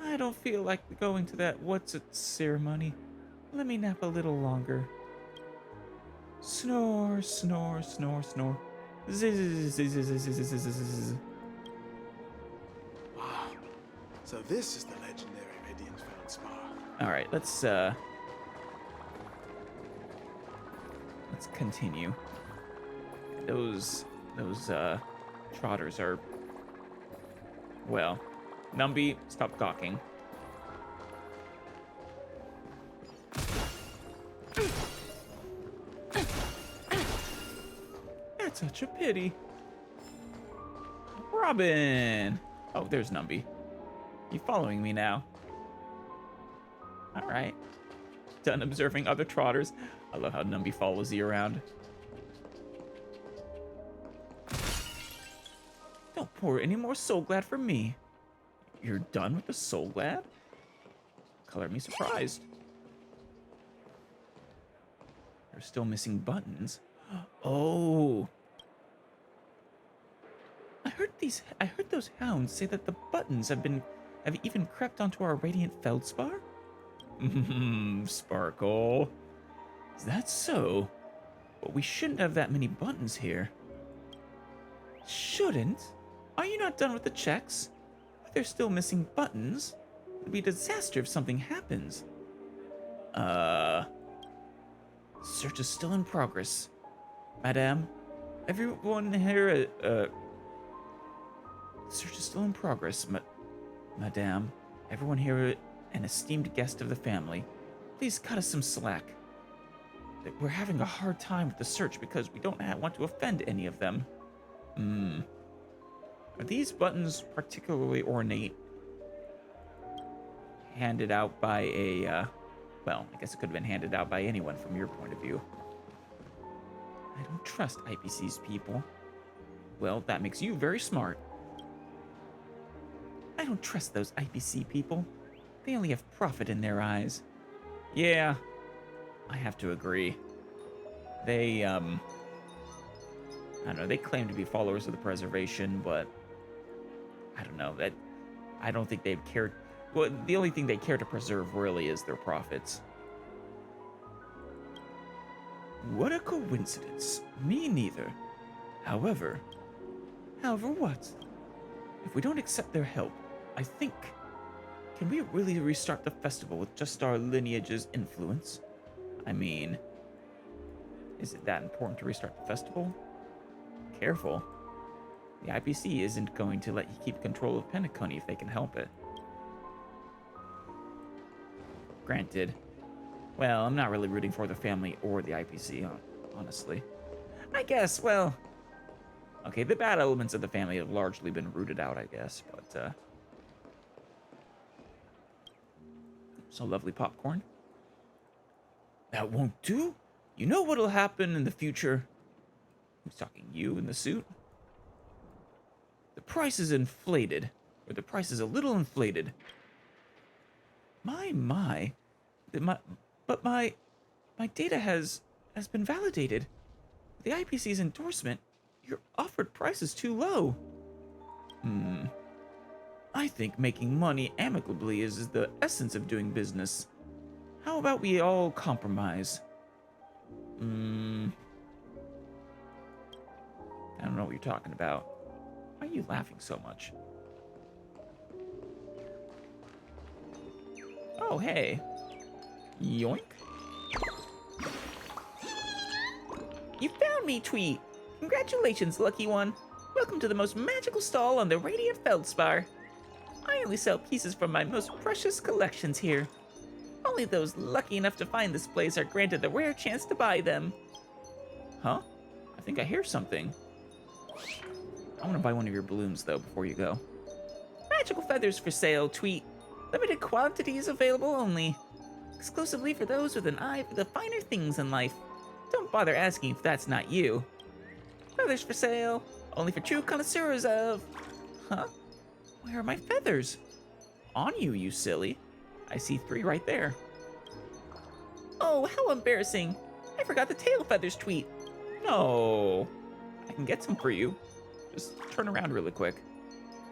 I don't feel like going to that what's-it ceremony. Let me nap a little longer. Snore, snore, snore, snore. Zzz, zzz, zzz, zzz, zzz, zzz, zzz. Wow. So this is the legendary Radiant Feldspar. All right, let's continue. Those trotters are, well, Numby, stop gawking. That's such a pity. Robin! Oh, there's Numby. You following me now? Alright. Done observing other trotters. I love how Numby follows you around. Don't pour any more Soul Glad for me. You're done with the Soul Glad? Color me surprised. You're still missing buttons. Oh. I heard those hounds say that the buttons have even crept onto our Radiant Feldspar? Sparkle. Is that so? But we shouldn't have that many buttons here. Shouldn't? Are you not done with the checks? If they're still missing buttons, it'd be a disaster if something happens. Search is still in progress. Madame, everyone here, search is still in progress, Madame. Everyone here, an esteemed guest of the family. Please cut us some slack. We're having a hard time with the search because we don't want to offend any of them. Are these buttons particularly ornate? Handed out by a, well, I guess it could have been handed out by anyone from your point of view. I don't trust IPC's people. Well, that makes you very smart. I don't trust those IPC people. They only have profit in their eyes. Yeah, I have to agree. They, I don't know, they claim to be followers of the preservation, but I don't know, I don't think they've cared. Well, the only thing they care to preserve really is their profits. What a coincidence. Me neither. However what? If we don't accept their help, I think, can we really restart the festival with just our lineage's influence? I mean, is it that important to restart the festival? Careful. The IPC isn't going to let you keep control of Penacony if they can help it. Granted. Well, I'm not really rooting for the family or the IPC, honestly. I guess, well... Okay, the bad elements of the family have largely been rooted out, I guess, but, So lovely popcorn. That won't do? You know what'll happen in the future? Who's talking? You in the suit? The price is inflated. Or the price is a little inflated. My data has been validated. With the IPC's endorsement, your offered price is too low. I think making money amicably is the essence of doing business. How about we all compromise? I don't know what you're talking about. Why are you laughing so much? Oh, hey. Yoink. You found me, Tweet. Congratulations, lucky one. Welcome to the most magical stall on the Radiant Feldspar. I only sell pieces from my most precious collections here. Only those lucky enough to find this place are granted the rare chance to buy them. Huh? I think I hear something. I want to buy one of your balloons, though, before you go. Magical feathers for sale, tweet. Limited quantities available only. Exclusively for those with an eye for the finer things in life. Don't bother asking if that's not you. Feathers for sale. Only for true connoisseurs of... Huh? Where are my feathers? On you, you silly. I see 3 right there. Oh, how embarrassing. I forgot the tail feathers tweet. No. I can get some for you. Just turn around really quick.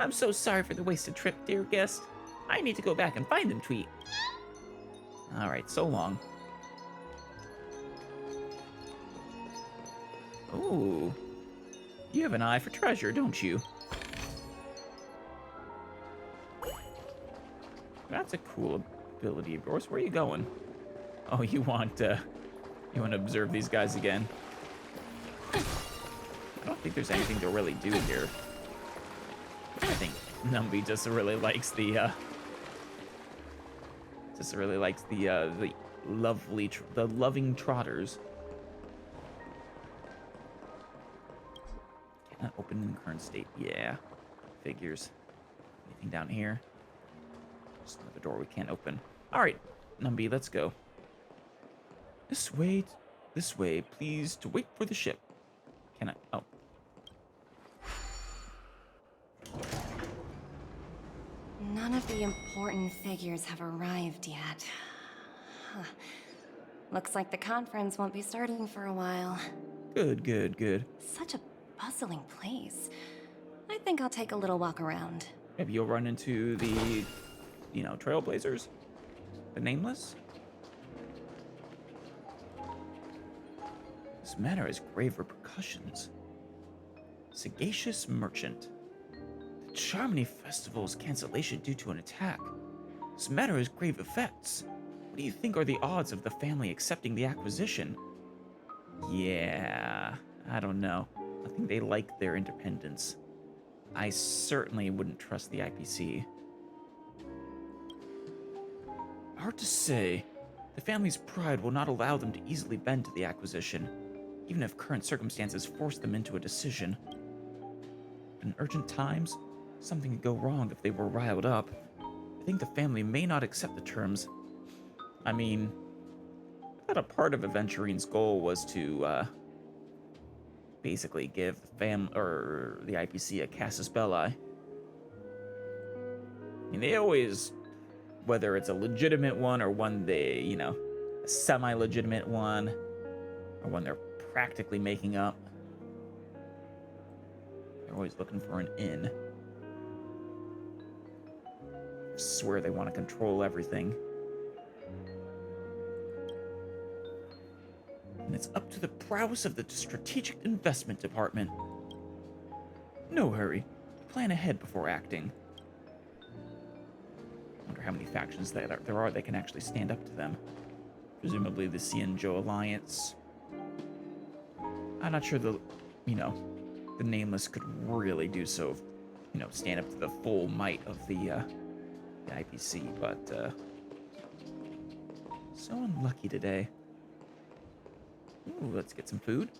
I'm so sorry for the wasted trip, dear guest. I need to go back and find them, tweet. Alright, so long. Ooh. You have an eye for treasure, don't you? That's a cool ability of yours. Where are you going? Oh, you want to observe these guys again? I don't think there's anything to really do here. I think Numby just really likes the loving trotters. Cannot open in current state. Yeah, figures. Anything down here? Just another door we can't open. All right, Numby, let's go. This way, please, to wait for the ship. Can I? Oh. None of the important figures have arrived yet. Huh. Looks like the conference won't be starting for a while. Good. Such a bustling place. I think I'll take a little walk around. Maybe you'll run into the, Trailblazers? The Nameless? This matter has grave repercussions. Sagacious Merchant. The Charmony Festival's cancellation due to an attack. This matter has grave effects. What do you think are the odds of the family accepting the acquisition? Yeah, I don't know. I think they like their independence. I certainly wouldn't trust the IPC. Hard to say. The family's pride will not allow them to easily bend to the acquisition, even if current circumstances force them into a decision. In urgent times, something could go wrong if they were riled up. I think the family may not accept the terms. I mean, I thought a part of Aventurine's goal was to, basically give the IPC a casus belli. I mean, they always, whether it's a legitimate one or one they, a semi-legitimate one, or one they're practically making up, they're always looking for an in. I swear they want to control everything. And it's up to the prowess of the strategic investment department. No hurry. Plan ahead before acting. Wonder how many factions there are that can actually stand up to them. Presumably the Cienjo Alliance. I'm not sure the Nameless could really do so, stand up to the full might of the IPC, but so unlucky today. Ooh, let's get some food.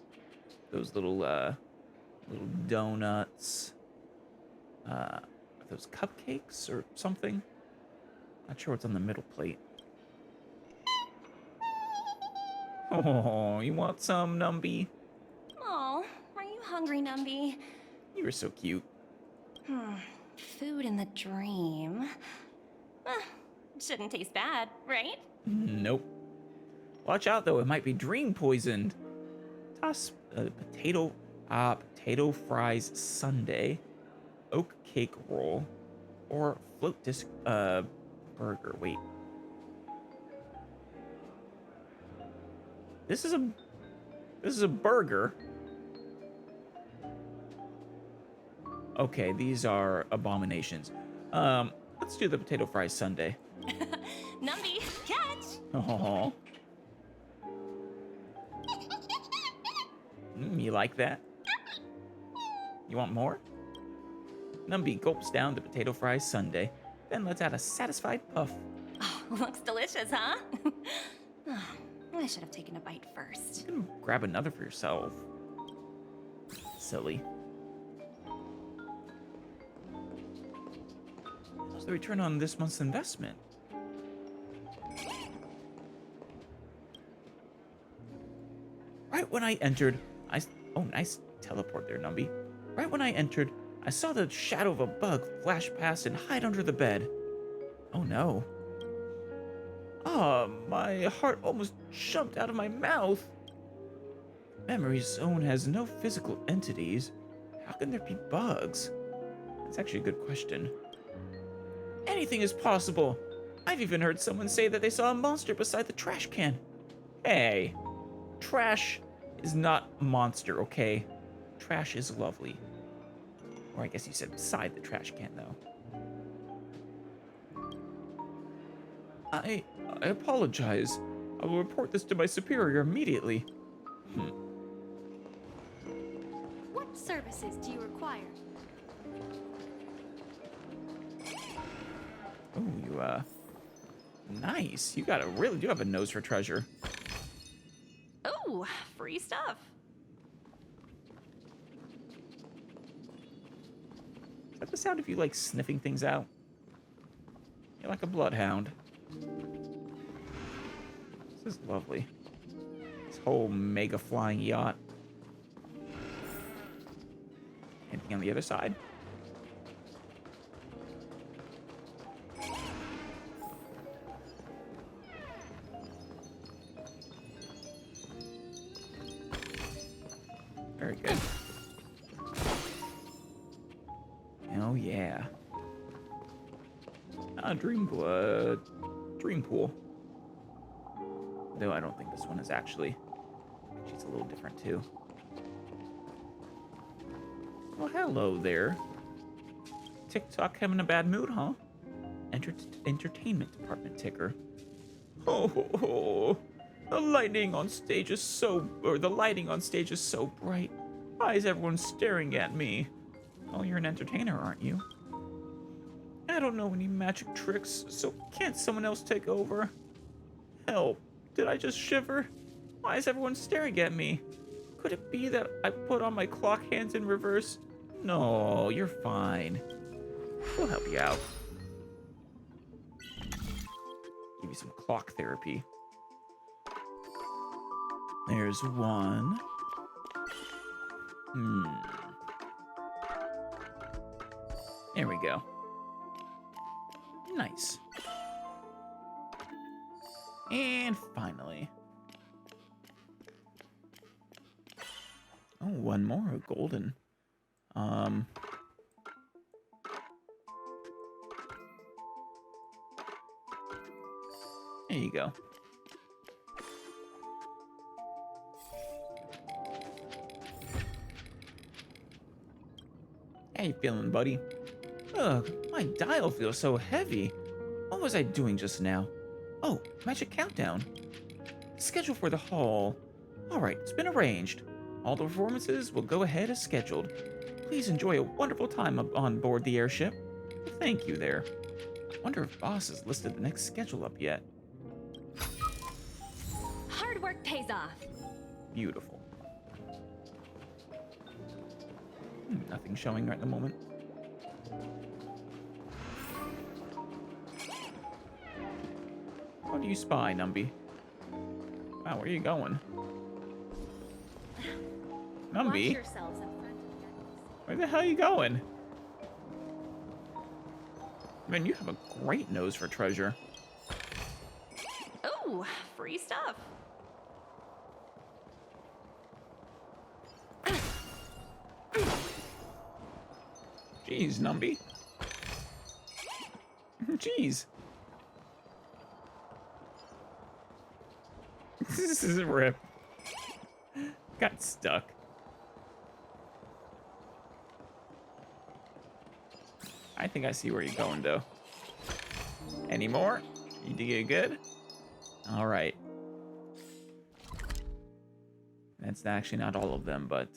Those little donuts. Are those cupcakes or something? Not sure what's on the middle plate. Oh, you want some, Numby? Oh, are you hungry, Numby? You were so cute. Food in the dream. Shouldn't taste bad, right? Nope. Watch out, though. It might be dream poisoned. Toss potato fries sundae, oak cake roll, or float disc burger. Wait. This is a burger. Okay, these are abominations. Let's do the potato fries sundae. Numby, catch! Oh. You like that? You want more? Numby gulps down the potato fries sundae. Then let's add a satisfied puff. Oh, Looks delicious, huh? I should have taken a bite first. You can grab another for yourself. Silly. How's the return on this month's investment? Right when I entered, oh, nice teleport there, Numby. Right when I entered, I saw the shadow of a bug flash past and hide under the bed. Oh no. My heart almost jumped out of my mouth. Memory Zone has no physical entities. How can there be bugs? That's actually a good question. Anything is possible. I've even heard someone say that they saw a monster beside the trash can. Hey, trash is not a monster, okay? Trash is lovely. Or I guess you said beside the trash can, though. I apologize. I will report this to my superior immediately. What services do you require? Oh, you, nice. You really do have a nose for treasure. Oh, free stuff. Is that the sound of you, like, sniffing things out? You're like a bloodhound. This is lovely. This whole mega flying yacht. Anything on the other side? Very good. Oh yeah. Dream pool. Though I don't think this one is actually. She's a little different too. Well, hello there. TikTok having a bad mood, huh? Entertainment department ticker. Oh, the lighting on stage is so bright. Why is everyone staring at me? Oh, you're an entertainer, aren't you? I don't know any magic tricks, so can't someone else take over? Help, did I just shiver? Why is everyone staring at me? Could it be that I put on my clock hands in reverse? No, you're fine. We'll help you out. Give you some clock therapy. There's one. There we go. Nice. And finally. Oh, one more, a golden. There you go. How you feeling, buddy? Ugh, my dial feels so heavy. What was I doing just now? Oh, magic countdown. Schedule for the hall. Alright, it's been arranged. All the performances will go ahead as scheduled. Please enjoy a wonderful time on board the airship. Thank you there. I wonder if Boss has listed the next schedule up yet. Hard work pays off. Beautiful. Nothing showing right at the moment. What do you spy, Numby? Wow, where are you going? Numby? Where the hell are you going? Man, you have a great nose for treasure. Oh, free stuff. Jeez, Numby. Jeez. This is a rip. Got stuck. I think I see where you're going, though. Any more? You did good? All right. That's actually not all of them, but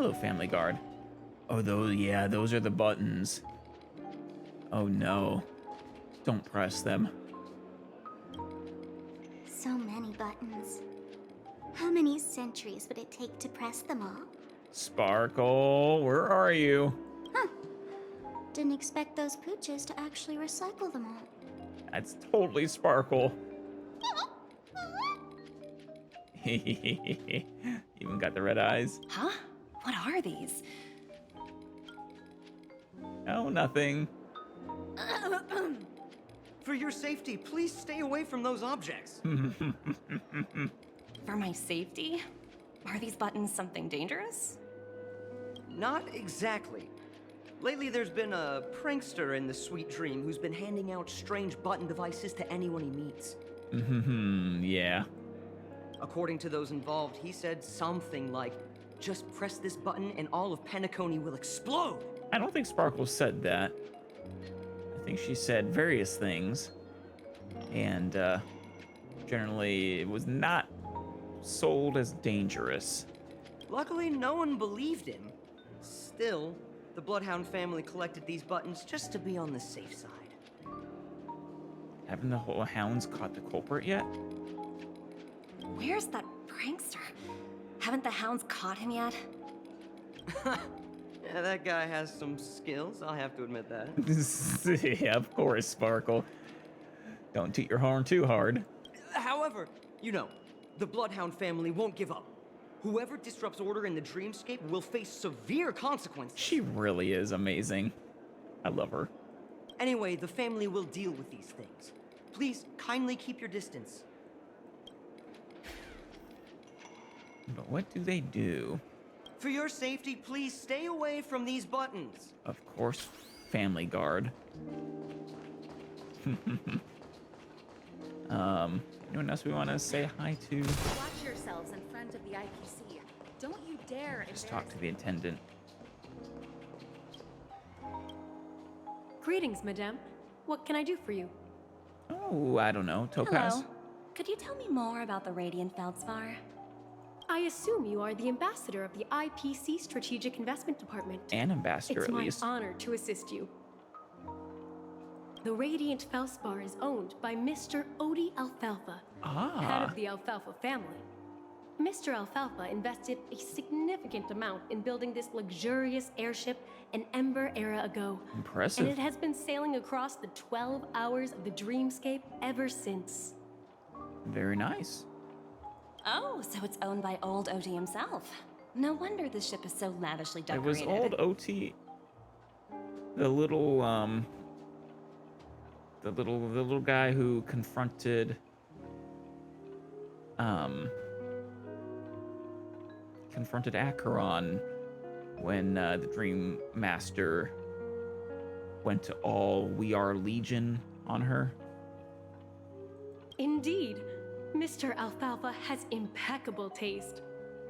Hello, Family Guard. Oh, those are the buttons. Oh no. Don't press them. So many buttons. How many centuries would it take to press them all? Sparkle, where are you? Huh. Didn't expect those pooches to actually recycle them all. That's totally Sparkle. Even got the red eyes. Huh? What are these? Oh, nothing. For your safety, please stay away from those objects. For my safety? Are these buttons something dangerous? Not exactly. Lately, there's been a prankster in the Sweet Dream who's been handing out strange button devices to anyone he meets. Yeah. According to those involved, he said something like, just press this button and all of Penacony will explode. I don't think Sparkle said that. I think she said various things. And, generally, it was not sold as dangerous. Luckily, no one believed him. Still, the Bloodhound family collected these buttons just to be on the safe side. Haven't the whole hounds caught the culprit yet? Where's that prankster? Haven't the hounds caught him yet? Yeah, that guy has some skills, I'll have to admit that. Yeah, of course, Sparkle. Don't toot your horn too hard. However, you know, the Bloodhound family won't give up. Whoever disrupts order in the Dreamscape will face severe consequences. She really is amazing. I love her. Anyway, the family will deal with these things. Please, kindly keep your distance. But what do they do? For your safety, please stay away from these buttons. Of course, Family Guard. Anyone else we want to say hi to? Watch yourselves in front of the IPC. Don't you dare Just talk to the attendant. Greetings, madame. What can I do for you? Oh, I don't know. Topaz? Hello. Could you tell me more about the Radiant Feldspar? I assume you are the ambassador of the IPC Strategic Investment Department. An ambassador, it's at least. It's my honor to assist you. The Radiant Feldspar is owned by Mr. Odie Alfalfa, head of the Alfalfa family. Mr. Alfalfa invested a significant amount in building this luxurious airship an Ember era ago. Impressive. And it has been sailing across the 12 hours of the Dreamscape ever since. Very nice. Oh, so it's owned by old Odie himself. No wonder the ship is so lavishly It decorated. was old OT. The little guy who confronted Acheron when the Dream Master went to all We Are Legion on her. Indeed, Mr. Alfalfa has impeccable taste.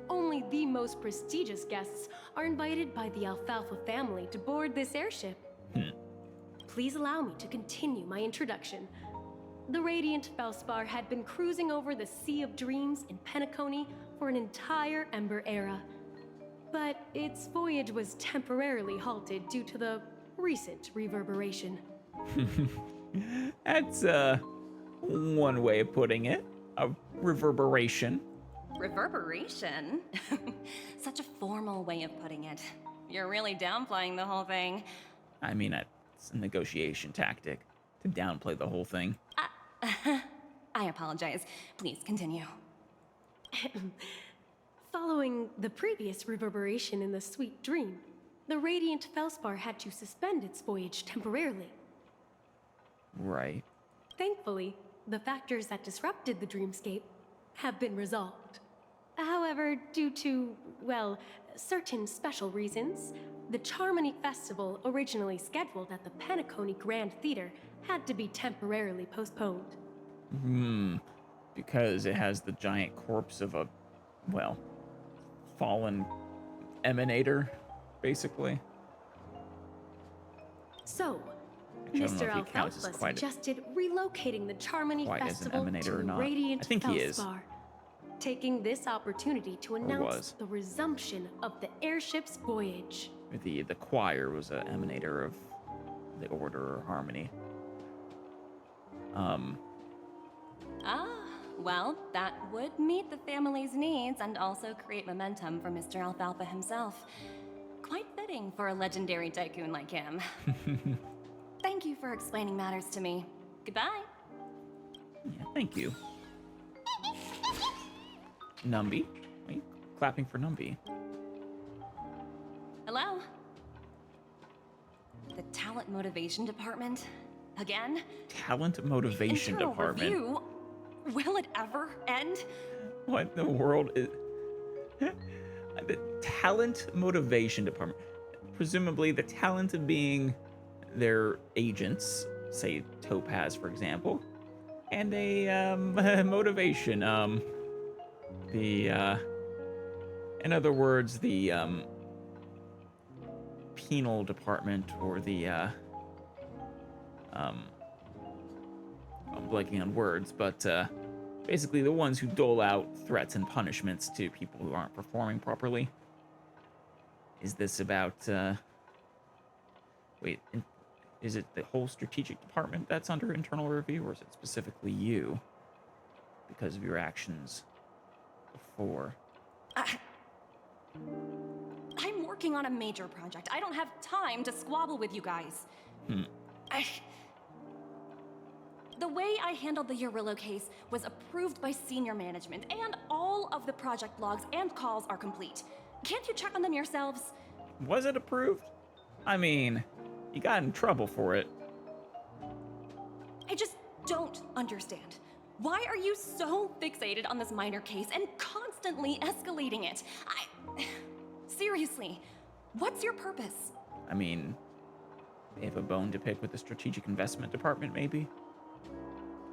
Only the most prestigious guests are invited by the Alfalfa family to board this airship. Please allow me to continue my introduction. The Radiant Feldspar had been cruising over the Sea of Dreams in Penacony for an entire Ember era. But its voyage was temporarily halted due to the recent reverberation. That's one way of putting it. A reverberation. Reverberation? Such a formal way of putting it. You're really downplaying the whole thing. I mean, it's a negotiation tactic to downplay the whole thing. I apologize. Please continue. Following the previous reverberation in the Sweet Dream, the Radiant Feldspar had to suspend its voyage temporarily. Right. Thankfully, the factors that disrupted the Dreamscape have been resolved. However, due to, well, certain special reasons, the Charmony Festival, originally scheduled at the Penacony Grand Theater, had to be temporarily postponed. Because it has the giant corpse of a, well, fallen emanator, basically. So, Actually, I don't know Mr. if he counts as Alfalfa quite suggested relocating the Charmony quite as an Festival emanator to or not. Radiant I think he is. Feldspar. taking this opportunity to announce was. the resumption of the airship's voyage. The choir was an emanator of the Order or Harmony. Well, that would meet the family's needs and also create momentum for Mr. Alfalfa himself. Quite fitting for a legendary tycoon like him. Thank you for explaining matters to me. Goodbye. Yeah, thank you. Numby? Are you clapping for Numby? Hello? The talent motivation department? Again? Talent motivation Internal department? Review? Will it ever end? What in the world is... The talent motivation department. Presumably the talent of being their agents, say Topaz, for example, and a motivation. In other words, the penal department, or the I'm blanking on words, but basically the ones who dole out threats and punishments to people who aren't performing properly. Is this about is it the whole strategic department that's under internal review, or is it specifically you because of your actions before? I'm working on a major project. I don't have time to squabble with you guys. The way I handled the Urillo case was approved by senior management, and all of the project logs and calls are complete. Can't you check on them yourselves? Was it approved? I mean, you got in trouble for it. I just don't understand. Why are you so fixated on this minor case and constantly escalating it? Seriously, what's your purpose? I mean, they have a bone to pick with the strategic investment department, maybe?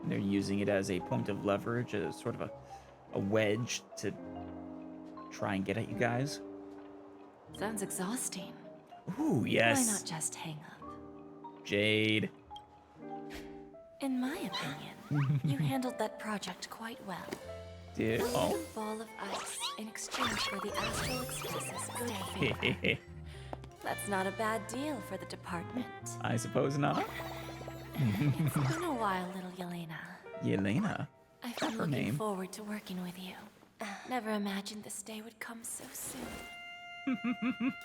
And they're using it as a point of leverage, as sort of a wedge to try and get at you guys. Sounds exhausting. Ooh, yes. Why not just hang up? Jade. In my opinion, you handled that project quite well. Did? Oh. A ball of ice in exchange for the Astral Express's good favor. That's not a bad deal for the department. I suppose not. It's been a while, little Yelena. Yelena? I've That's been her looking name. forward to working with you. Never imagined this day would come so soon.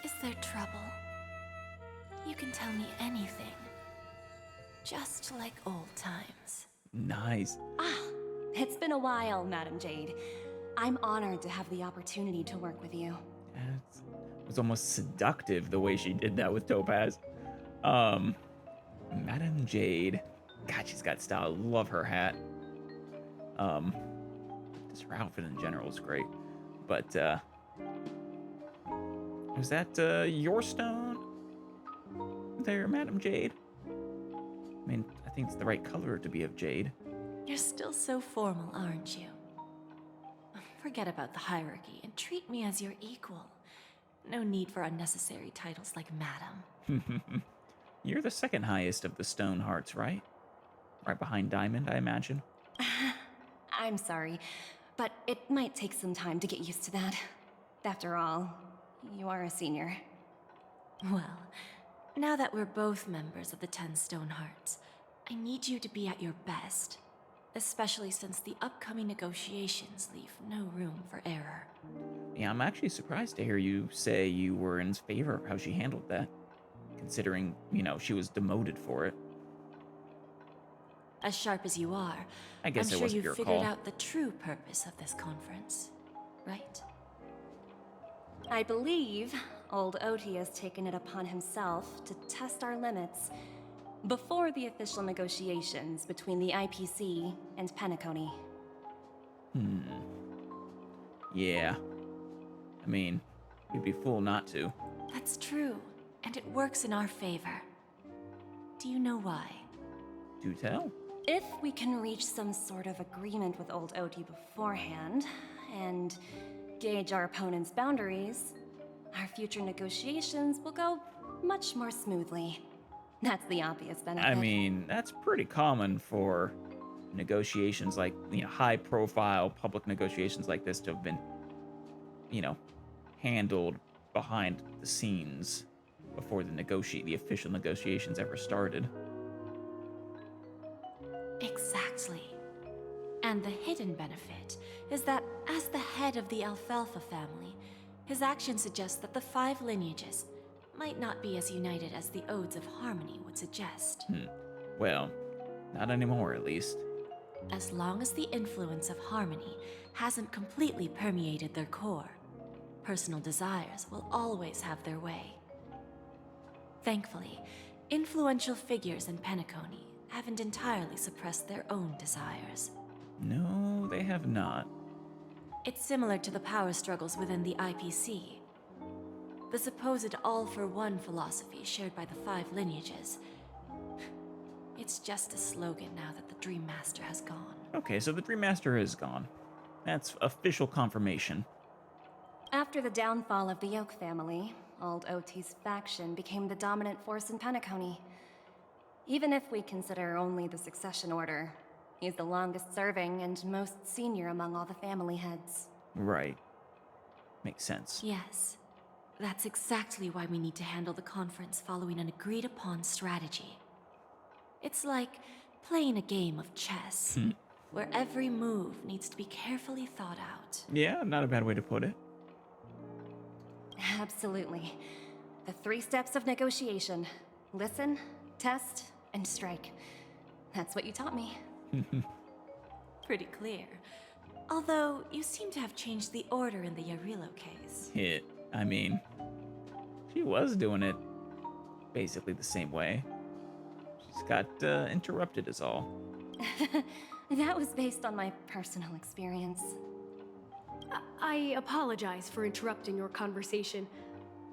Is there trouble? You can tell me anything. Just like old times. Nice. It's been a while, Madam Jade. I'm honored to have the opportunity to work with you. It was almost seductive the way she did that with Topaz. Madam Jade. God, she's got style. Love her hat. Just her outfit in general is great. But, was that, your stone there, Madam Jade? I mean, I think it's the right color to be of jade. You're still so formal, aren't you? Forget about the hierarchy and treat me as your equal. No need for unnecessary titles like Madam. You're the second highest of the stone hearts, right? Right behind Diamond, I imagine. I'm sorry, but it might take some time to get used to that. After all, you are a senior. Well, now that we're both members of the 10 Stone Hearts, I need you to be at your best. Especially since the upcoming negotiations leave no room for error. Yeah, I'm actually surprised to hear you say you were in favor of how she handled that. Considering, she was demoted for it. As sharp as you are, I guess I'm it sure wasn't you your figured call. out the true purpose of this conference, right? I believe old Oti has taken it upon himself to test our limits before the official negotiations between the IPC and Penacony. Yeah. I mean, you'd be fool not to. That's true, and it works in our favor. Do you know why? Do tell. If we can reach some sort of agreement with old Oti beforehand, and gauge our opponent's boundaries, our future negotiations will go much more smoothly. That's the obvious benefit. I mean, that's pretty common for negotiations like, high profile public negotiations like this to have been, handled behind the scenes before the official negotiations ever started. Exactly. And the hidden benefit is that as the head of the Alfalfa family, his actions suggest that the 5 lineages might not be as united as the Odes of Harmony would suggest. Well, not anymore, at least. As long as the influence of Harmony hasn't completely permeated their core, personal desires will always have their way. Thankfully, influential figures in Penacony haven't entirely suppressed their own desires. No, they have not. It's similar to the power struggles within the IPC. The supposed all-for-one philosophy shared by the 5 lineages. It's just a slogan now that the Dream Master has gone. Okay, so the Dream Master is gone. That's official confirmation. After the downfall of the Yoke family, Old OT's faction became the dominant force in Penacony. Even if we consider only the succession order, he's the longest serving and most senior among all the family heads. Right. Makes sense. Yes. That's exactly why we need to handle the conference following an agreed-upon strategy. It's like playing a game of chess, where every move needs to be carefully thought out. Yeah, not a bad way to put it. Absolutely. The 3 steps of negotiation. Listen, test, and strike. That's what you taught me. Pretty clear. Although, you seem to have changed the order in the Yarilo case. I mean, she was doing it basically the same way. She's got interrupted is all. That was based on my personal experience. I apologize for interrupting your conversation,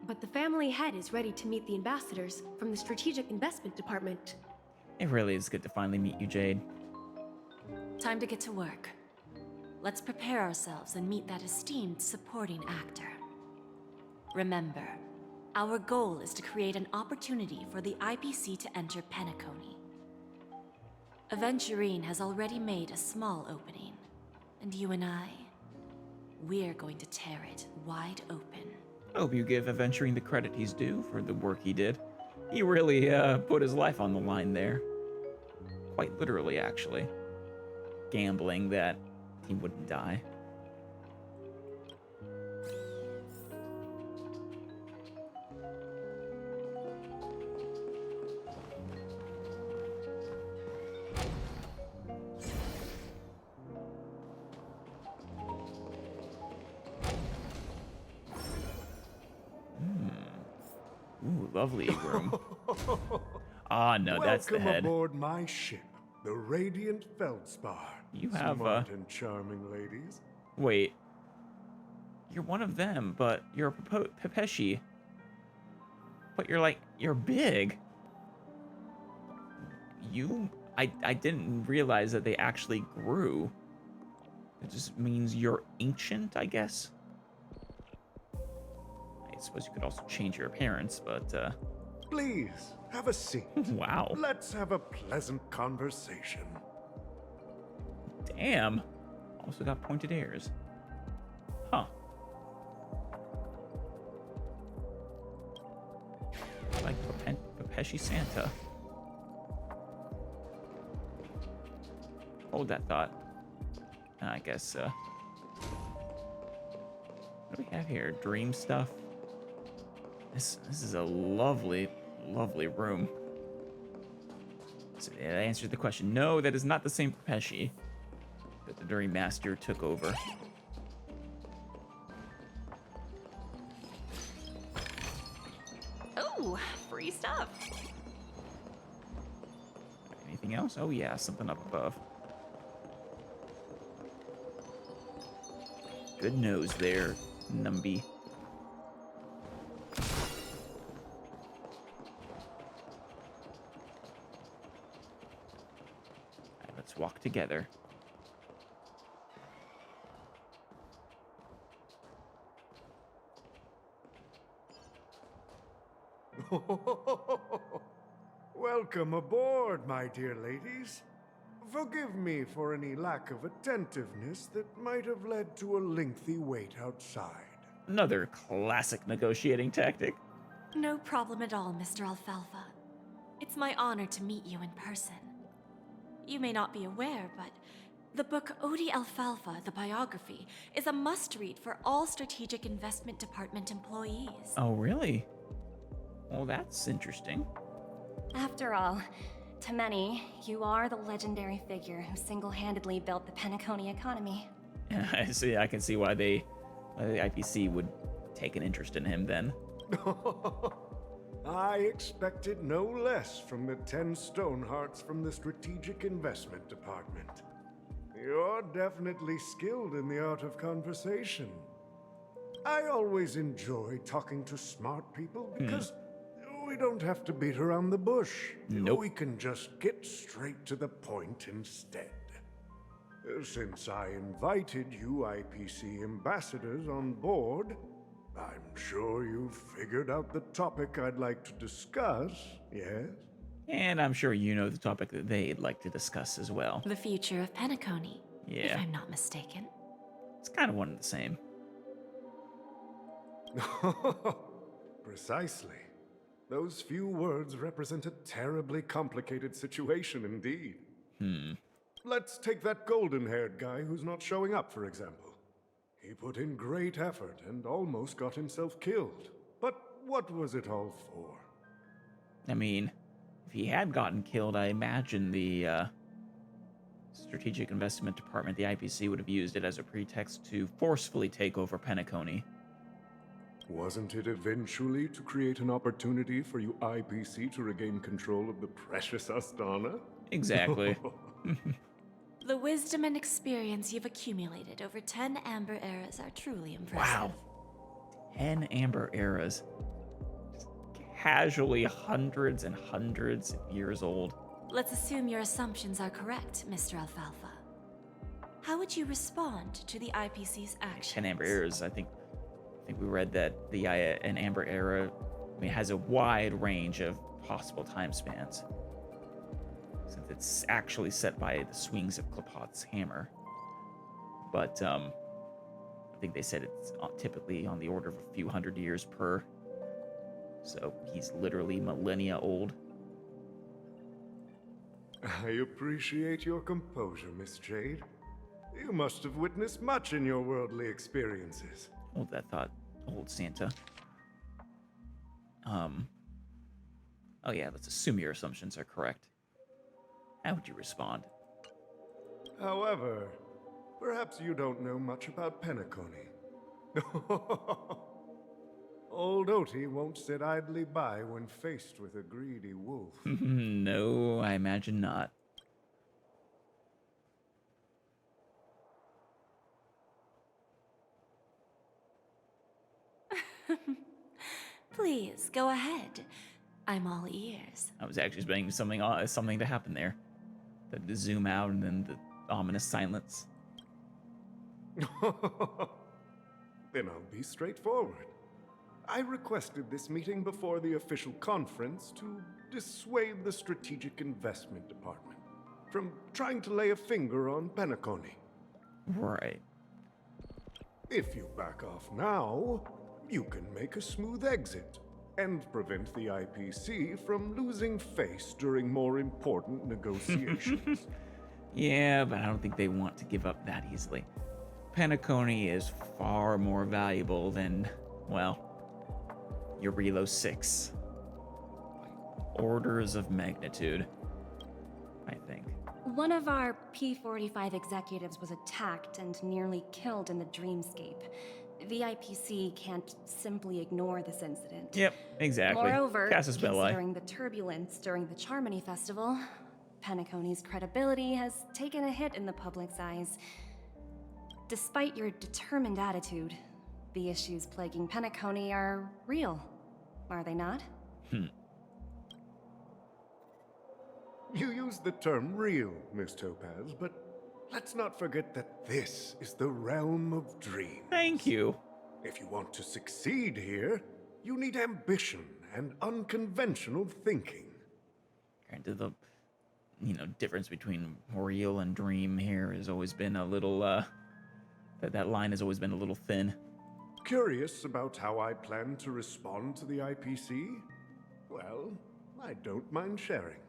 but the family head is ready to meet the ambassadors from the Strategic Investment Department. It really is good to finally meet you, Jade. Time to get to work. Let's prepare ourselves and meet that esteemed supporting actor. Remember, our goal is to create an opportunity for the IPC to enter Penacony. Aventurine has already made a small opening, and you and I, we're going to tear it wide open. I hope you give Aventurine the credit he's due for the work he did. He really put his life on the line there. Quite literally, actually. Gambling that he wouldn't die. Ooh, lovely room. Ah, no, that's the head. Welcome aboard my ship, the Radiant Feldspar. You have Smart and charming ladies. Wait. You're one of them, but you're a Pepeshi. But you're big. I didn't realize that they actually grew. It just means you're ancient, I guess. I suppose you could also change your appearance, but Please, have a seat. Wow. Let's have a pleasant conversation. Damn. Also got pointed ears. Huh. Like Pepeshi Santa. Hold that thought. I guess, what do we have here? Dream stuff? This is a lovely, lovely room. So that answers the question. No, that is not the same Pepeshi that the Dream Master took over. Oh, free stuff. Anything else? Oh yeah, something up above. Good nose there, Numby. Alright, let's walk together. Welcome aboard, my dear ladies. Forgive me for any lack of attentiveness that might have led to a lengthy wait outside. Another classic negotiating tactic. No problem at all, Mr. Alfalfa. It's my honor to meet you in person. You may not be aware, but the book Odie Alfalfa, the biography, is a must-read for all Strategic Investment Department employees. Oh, really? Well, that's interesting. After all, to many, you are the legendary figure who single-handedly built the Penacony economy. I can see why the IPC would take an interest in him then. I expected no less from the 10 Stonehearts from the Strategic Investment Department. You're definitely skilled in the art of conversation. I always enjoy talking to smart people because we don't have to beat around the bush. Nope. We can just get straight to the point instead. Since I invited you IPC ambassadors on board, I'm sure you've figured out the topic I'd like to discuss, yes? And I'm sure you know the topic that they'd like to discuss as well. The future of Penacony, if Yeah. I'm not mistaken. It's kind of one and the same. Precisely. Those few words represent a terribly complicated situation indeed. Let's take that golden-haired guy who's not showing up, for example. He put in great effort and almost got himself killed. But what was it all for? I mean, if he had gotten killed, I imagine the Strategic Investment Department, the IPC, would have used it as a pretext to forcefully take over Penacony. Wasn't it eventually to create an opportunity for you IPC to regain control of the precious Astana? Exactly. The wisdom and experience you've accumulated over 10 Amber Eras are truly impressive. Wow. 10 Amber Eras. Just casually hundreds and hundreds of years old. Let's assume your assumptions are correct, Mr. Alfalfa. How would you respond to the IPC's actions? 10 Amber Eras, I think we read that an Amber Era has a wide range of possible time spans, since it's actually set by the swings of Klapot's hammer. But I think they said it's typically on the order of a few hundred years per. So he's literally millennia old. I appreciate your composure, Miss Jade. You must have witnessed much in your worldly experiences. Hold that thought, old Santa. Oh yeah, let's assume your assumptions are correct. How would you respond? However, perhaps you don't know much about Penacony. Old Oti won't sit idly by when faced with a greedy wolf. No, I imagine not. Please, go ahead. I'm all ears. I was actually expecting something to happen there. The zoom out and then the ominous silence. Then I'll be straightforward. I requested this meeting before the official conference to dissuade the Strategic Investment Department from trying to lay a finger on Penacony. Right. If you back off now, you can make a smooth exit and prevent the IPC from losing face during more important negotiations. Yeah, but I don't think they want to give up that easily. Penacony is far more valuable than, well, Eurilo 6. Orders of magnitude, I think. One of our P-45 executives was attacked and nearly killed in the dreamscape. The IPC can't simply ignore this incident. Yep, exactly. Moreover, Casus Belli. considering the turbulence during the Charmony Festival, Penacony's credibility has taken a hit in the public's eyes. Despite your determined attitude, the issues plaguing Penacony are real, are they not? You used the term real, Miss Topaz, but let's not forget that this is the realm of dreams. Thank you. If you want to succeed here, you need ambition and unconventional thinking. Into the difference between real and dream here has always been a little, that line has always been a little thin. Curious about how I plan to respond to the IPC? Well, I don't mind sharing.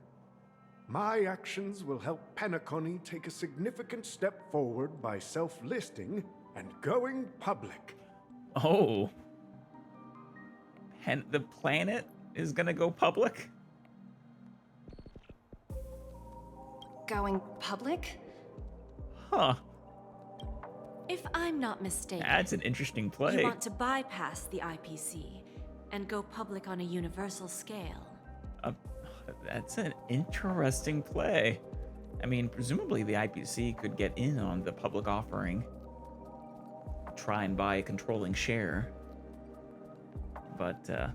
My actions will help Penacony take a significant step forward by self-listing and going public. Oh. And the planet is gonna go public? Going public? Huh. If I'm not mistaken, That's an interesting play. you want to bypass the IPC and go public on a universal scale. That's an interesting play. I mean, presumably the IPC could get in on the public offering, try and buy a controlling share, but I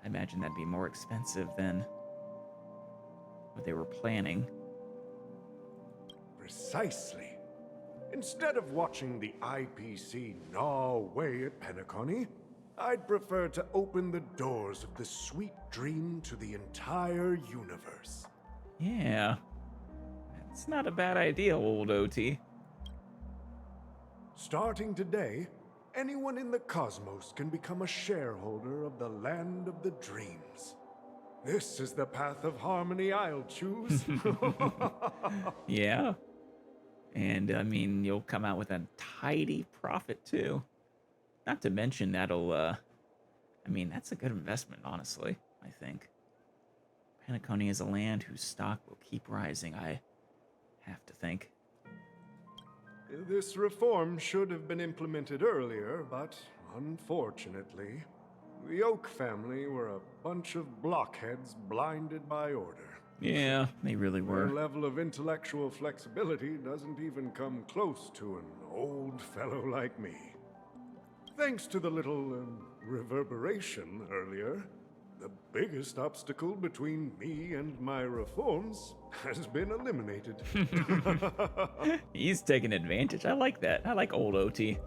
imagine that'd be more expensive than what they were planning. Precisely. Instead of watching the IPC gnaw away at Penacony, I'd prefer to open the doors of the sweet dream to the entire universe. Yeah. That's not a bad idea, old OT. Starting today, anyone in the cosmos can become a shareholder of the land of the dreams. This is the path of harmony I'll choose. Yeah. And, I mean, you'll come out with a tidy profit, too. Not to mention that'll, I mean, that's a good investment, honestly, I think. Penacony is a land whose stock will keep rising, I have to think. This reform should have been implemented earlier, but unfortunately, the Oak family were a bunch of blockheads blinded by order. Yeah, they really were. Their level of intellectual flexibility doesn't even come close to an old fellow like me. Thanks to the little reverberation earlier, the biggest obstacle between me and my reforms has been eliminated. He's taking advantage. I like that. I like old OT.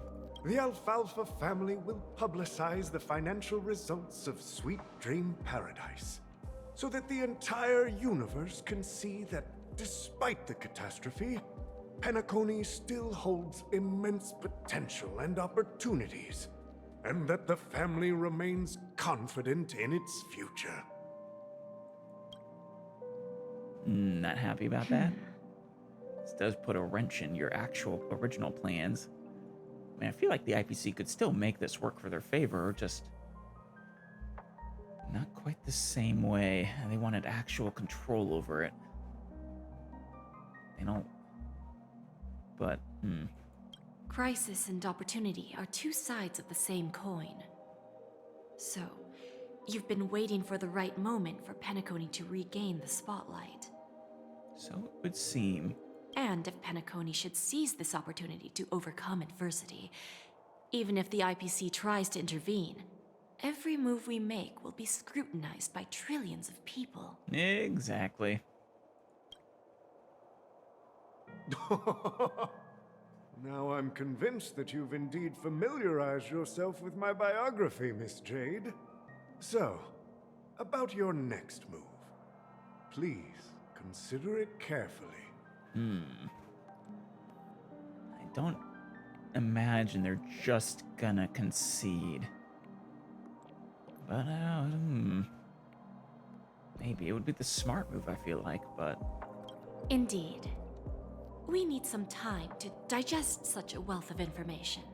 The Alfalfa family will publicize the financial results of Sweet Dream Paradise, so that the entire universe can see that despite the catastrophe, Penacony still holds immense potential and opportunities, and that the family remains confident in its future. Not happy about that. This does put a wrench in your actual original plans. I mean, I feel like the IPC could still make this work for their favor, just not quite the same way. They wanted actual control over it. They don't. But, Crisis and opportunity are two sides of the same coin. So, you've been waiting for the right moment for Penacony to regain the spotlight. So it would seem. And if Penacony should seize this opportunity to overcome adversity, even if the IPC tries to intervene, every move we make will be scrutinized by trillions of people. Exactly. Now I'm convinced that you've indeed familiarized yourself with my biography, Miss Jade. So, about your next move. Please, consider it carefully. I don't imagine they're just gonna concede. But, maybe it would be the smart move, I feel like, but... Indeed. We need some time to digest such a wealth of information.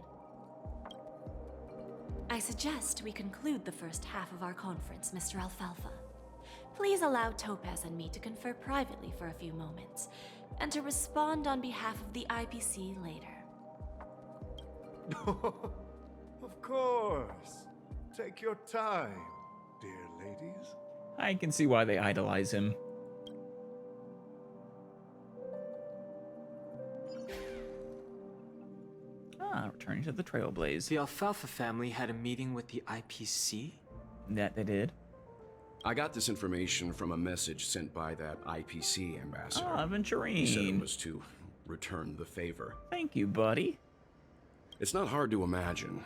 I suggest we conclude the first half of our conference, Mr. Alfalfa. Please allow Topaz and me to confer privately for a few moments, and to respond on behalf of the IPC later. Of course. Take your time, dear ladies. I can see why they idolize him. Returning to the Trailblaze. The Alfalfa family had a meeting with the IPC? That they did. I got this information from a message sent by that IPC ambassador. Venturine. He said it was to return the favor. Thank you, buddy. It's not hard to imagine.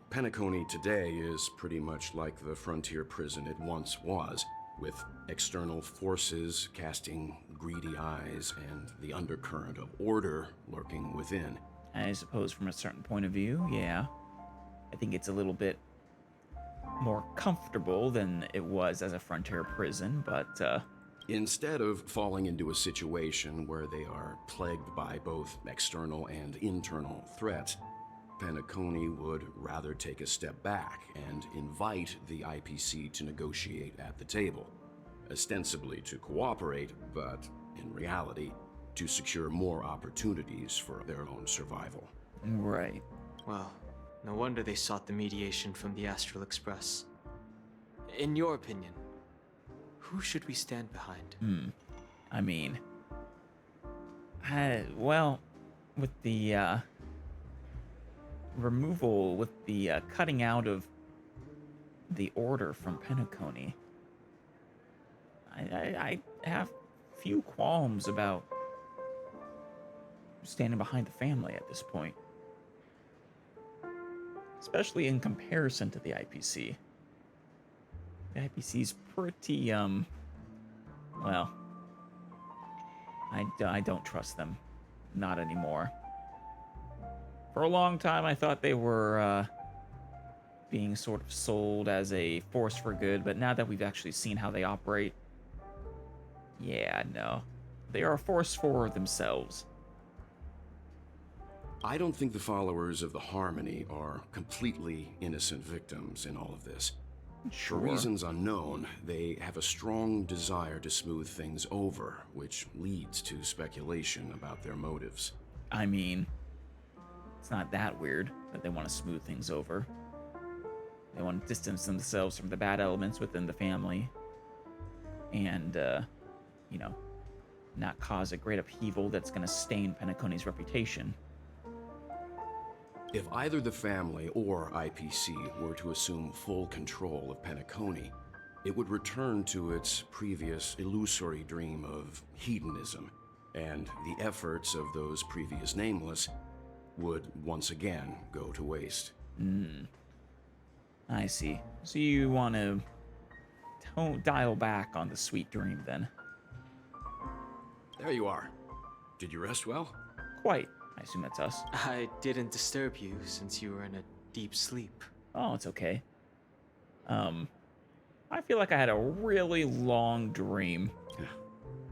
Penacony today is pretty much like the frontier prison it once was. with external forces casting greedy eyes and the undercurrent of order lurking within. I suppose from a certain point of view, yeah. I think it's a little bit more comfortable than it was as a frontier prison, but instead of falling into a situation where they are plagued by both external and internal threats, Penacony would rather take a step back and invite the IPC to negotiate at the table, ostensibly to cooperate, but in reality, to secure more opportunities for their own survival. Right. Well, no wonder they sought the mediation from the Astral Express. In your opinion, who should we stand behind? I mean, well, with the removal, with the cutting out of the order from Penacony, I have few qualms about standing behind the family at this point. Especially in comparison to the IPC. The IPC's pretty, well, I don't trust them. Not anymore. For a long time, I thought they were being sort of sold as a force for good, but now that we've actually seen how they operate, yeah, no. They are a force for themselves. I don't think the followers of the Harmony are completely innocent victims in all of this. Sure. For reasons unknown, they have a strong desire to smooth things over, which leads to speculation about their motives. I mean, it's not that weird that they want to smooth things over. They want to distance themselves from the bad elements within the family and, you know, not cause a great upheaval that's going to stain Penacony's reputation. If either the family or IPC were to assume full control of Penacony, it would return to its previous illusory dream of hedonism, and the efforts of those previous nameless would once again go to waste. I see. So you want to dial back on the sweet dream, then? There you are. Did you rest well? Quite. I assume that's us. I didn't disturb you since you were in a deep sleep. Oh, it's okay. I feel like I had a really long dream.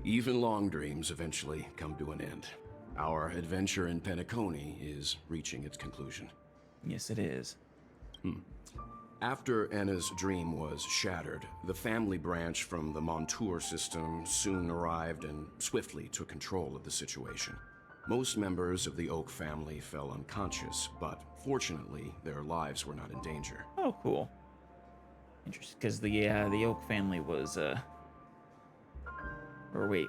Even long dreams eventually come to an end. Our adventure in Penacony is reaching its conclusion. Yes, it is. After Anna's dream was shattered, the family branch from the Montour system soon arrived and swiftly took control of the situation. Most members of the Oak family fell unconscious, but fortunately, their lives were not in danger. Oh, cool. Interesting, because the Oak family was, or wait,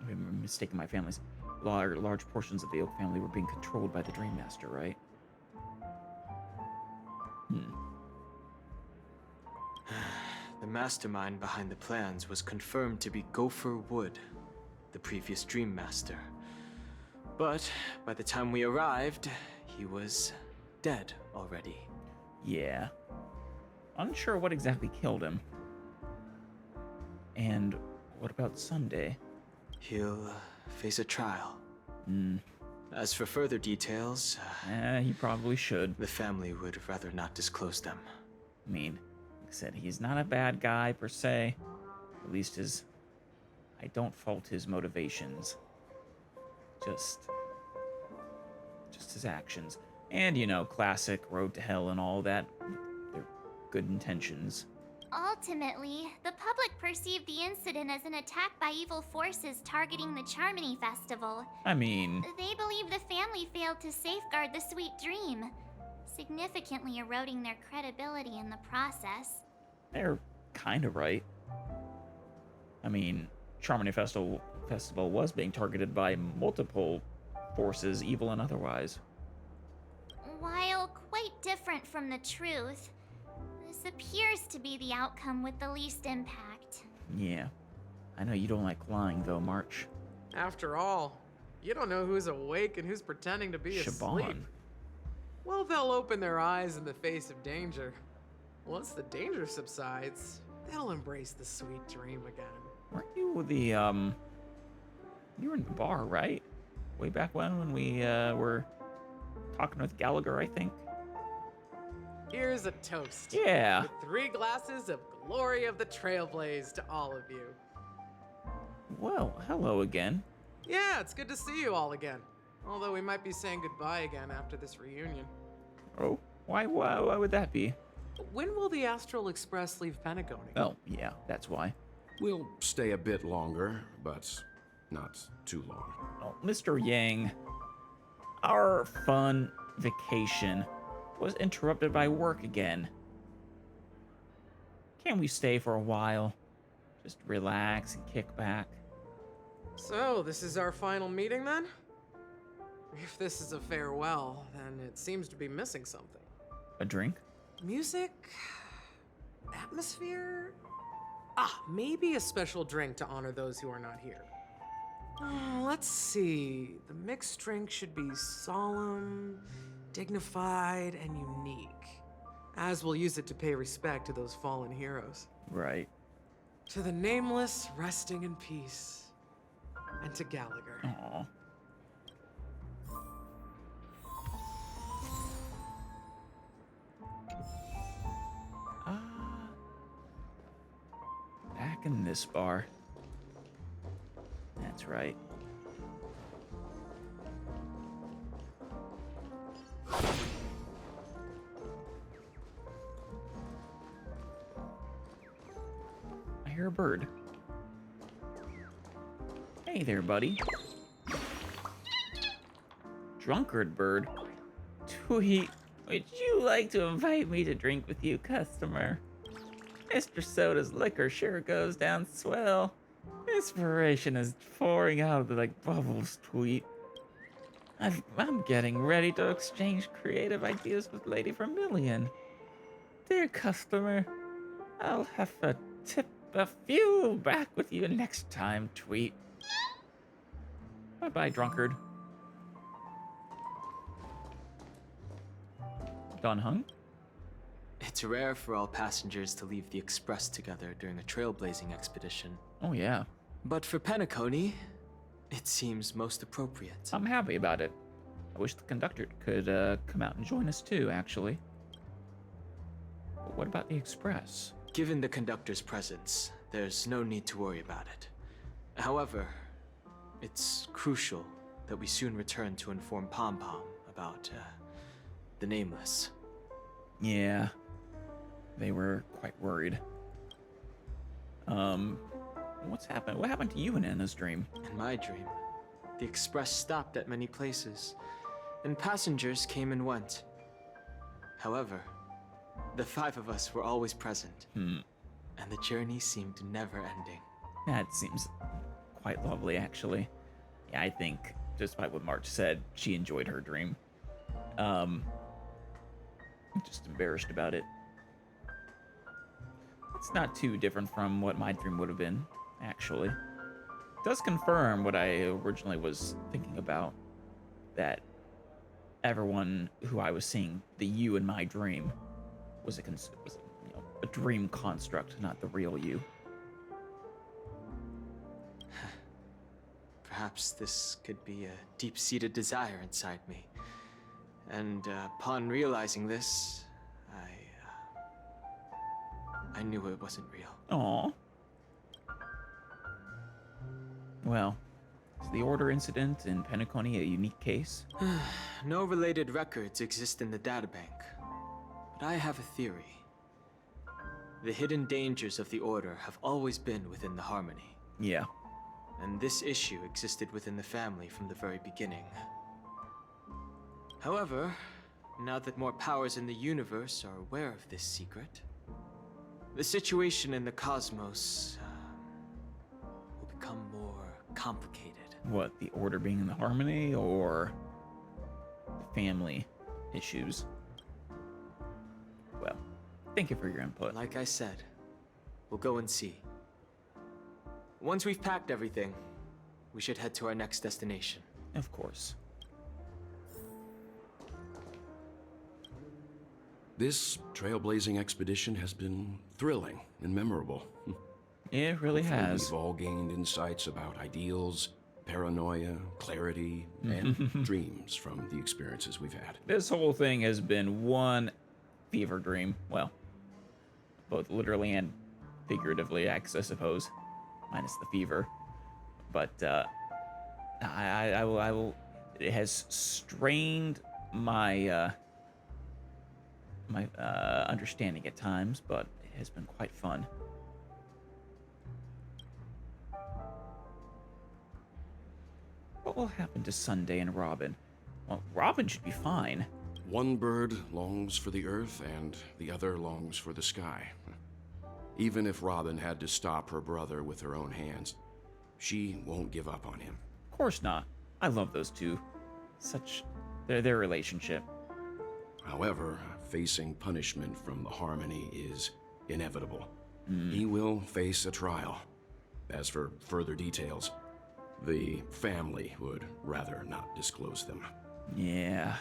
I'm mistaken my families. Large portions of the Oak family were being controlled by the Dream Master, right? The mastermind behind the plans was confirmed to be Gopher Wood, the previous Dream Master. But by the time we arrived, he was dead already. Yeah. Unsure what exactly killed him. And what about Sunday? He'll face a trial. As for further details... he probably should. The family would rather not disclose them. I mean, like I said, he's not a bad guy per se. At least I don't fault his motivations. Just his actions. And, you know, classic road to hell and all that. They're good intentions. Ultimately, the public perceived the incident as an attack by evil forces targeting the Charmony Festival. I mean... They believe the family failed to safeguard the sweet dream, significantly eroding their credibility in the process. They're kind of right. I mean, Charmony Festival was being targeted by multiple forces, evil and otherwise. While quite different from the truth, this appears to be the outcome with the least impact. Yeah. I know you don't like lying, though, March. After all, you don't know who's awake and who's pretending to be asleep. Siobhan. Well, they'll open their eyes in the face of danger. Once the danger subsides, They'll embrace the sweet dream again. Weren't you the, you were in the bar, right? Way back when we, were talking with Gallagher, I think? Here's a toast. Yeah. With 3 glasses of glory of the Trailblaze to all of you. Well, hello again. Yeah, it's good to see you all again. Although we might be saying goodbye again after this reunion. Oh, why would that be? When will the Astral Express leave Penacony? Oh, yeah, that's why. We'll stay a bit longer, but not too long. Oh, Mr. Yang, our fun vacation was interrupted by work again. Can't we stay for a while? Just relax and kick back. So, this is our final meeting then? If this is a farewell, then it seems to be missing something. A drink? Music? Atmosphere? Maybe a special drink to honor those who are not here. Let's see. The mixed drink should be solemn, dignified, and unique. As we'll use it to pay respect to those fallen heroes. Right. To the nameless, resting in peace. And to Gallagher. Aww. Back in this bar. That's right. I hear a bird. Hey there, buddy. Drunkard bird. Tweet, would you like to invite me to drink with you, customer? Mr. Soda's liquor sure goes down swell. Inspiration is pouring out like bubbles, Tweet. I'm getting ready to exchange creative ideas with Lady Vermilion. Dear customer, I'll have to tip a few back with you next time, Tweet. Bye-bye, drunkard. Done hung? It's rare for all passengers to leave the Express together during a trailblazing expedition. Oh, yeah. But for Penacony, it seems most appropriate. I'm happy about it. I wish the conductor could come out and join us too, actually. But what about the Express? Given the conductor's presence, there's no need to worry about it. However, it's crucial that we soon return to inform Pom Pom about the Nameless. Yeah, they were quite worried. What's happened? What happened to you in Anna's dream? In my dream, the Express stopped at many places, and passengers came and went. However, the 5 of us were always present, and the journey seemed never ending. That seems quite lovely, actually. Yeah, I think, despite what March said, she enjoyed her dream. I'm just embarrassed about it. It's not too different from what my dream would have been, actually. It does confirm what I originally was thinking about, that everyone who I was seeing, the you in my dream, was a dream construct, not the real you. Perhaps this could be a deep-seated desire inside me. And upon realizing this, I knew it wasn't real. Aww. Well, is the Order incident in Penacony a unique case? No related records exist in the databank, but I have a theory. The hidden dangers of the Order have always been within the Harmony. Yeah. And this issue existed within the family from the very beginning. However, now that more powers in the universe are aware of this secret, the situation in the cosmos will become more complicated. What, the Order being in the Harmony, or the family issues? Well, thank you for your input. Like I said, we'll go and see. Once we've packed everything, we should head to our next destination. Of course. This trailblazing expedition has been thrilling and memorable. It really Hopefully has. We've all gained insights about ideals, paranoia, clarity, and dreams from the experiences we've had. This whole thing has been one fever dream. Well, both literally and figuratively, I suppose, minus the fever. But I will. It has strained my my understanding at times, but it has been quite fun. What will happen to Sunday and Robin? Well, Robin should be fine. One bird longs for the earth, and the other longs for the sky. Even if Robin had to stop her brother with her own hands, she won't give up on him. Of course not. I love those two. Such their relationship. However, facing punishment from the Harmony is inevitable. He will face a trial. As for further details, the family would rather not disclose them. Yeah.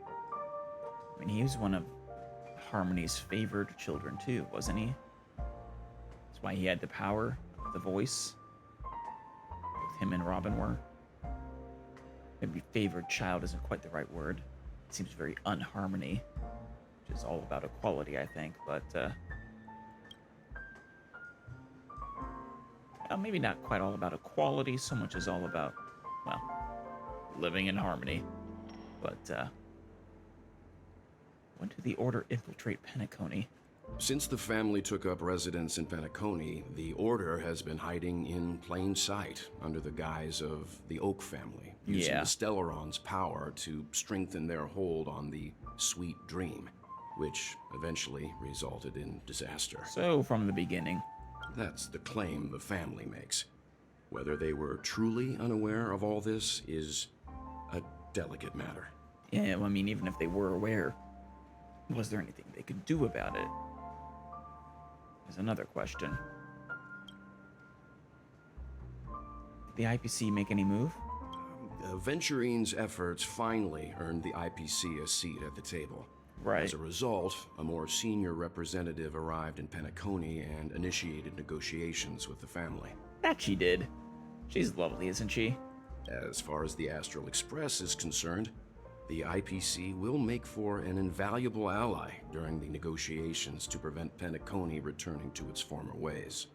I mean, he was one of Harmony's favored children too, wasn't he? That's why he had the power, the voice. Both him and Robin were. Maybe favored child isn't quite the right word. It seems very unharmony, which is all about equality, I think, but maybe not quite all about equality so much as all about, well, living in harmony. But when did the Order infiltrate Penacony? Since the family took up residence in Penacony, the Order has been hiding in plain sight under the guise of the Oak family, using the Stellaron's power to strengthen their hold on the Sweet Dream, which eventually resulted in disaster. So, from the beginning. That's the claim the family makes. Whether they were truly unaware of all this is a delicate matter. Yeah, well, I mean, even if they were aware, was there anything they could do about it? Is another question. Did the IPC make any move? Venturine's efforts finally earned the IPC a seat at the table. Right. As a result, a more senior representative arrived in Penacony and initiated negotiations with the family. That she did. She's lovely, isn't she? As far as the Astral Express is concerned, the IPC will make for an invaluable ally during the negotiations to prevent Penacony returning to its former ways.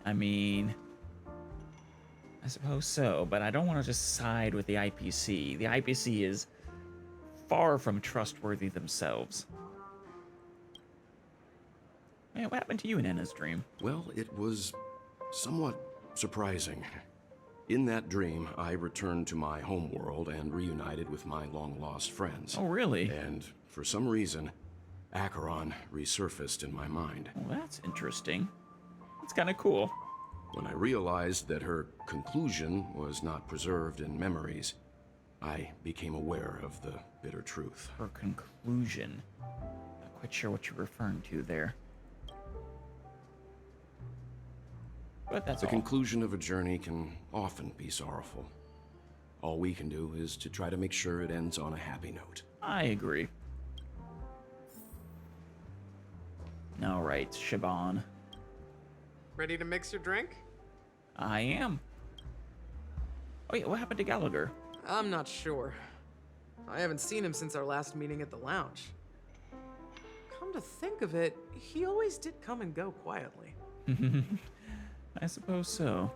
I mean, I suppose so, but I don't want to just side with the IPC. The IPC is far from trustworthy themselves. Man, what happened to you in Enna's dream? Well, it was somewhat surprising. In that dream, I returned to my homeworld and reunited with my long-lost friends. Oh, really? And for some reason, Acheron resurfaced in my mind. Well, that's interesting. That's kind of cool. When I realized that her conclusion was not preserved in memories, I became aware of the bitter truth. Her conclusion? Not quite sure what you're referring to there. But that's the all. conclusion of a journey can often be sorrowful. All we can do is to try to make sure it ends on a happy note. I agree. All right, Shaban. Ready to mix your drink? I am. Oh yeah, what happened to Gallagher? I'm not sure. I haven't seen him since our last meeting at the lounge. Come to think of it, he always did come and go quietly. I suppose so.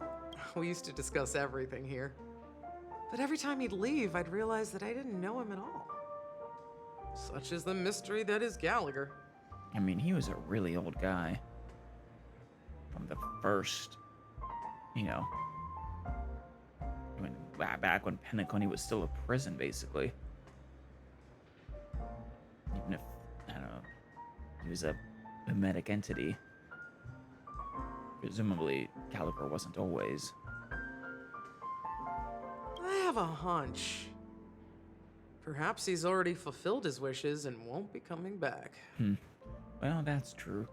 We used to discuss everything here. But every time he'd leave, I'd realize that I didn't know him at all. Such is the mystery that is Gallagher. I mean, he was a really old guy. From the first, you know, back when Penacony was still a prison, basically. Even if, I don't know, he was a mimetic entity. Presumably, Gallagher wasn't always. I have a hunch. Perhaps he's already fulfilled his wishes and won't be coming back. Well, that's true.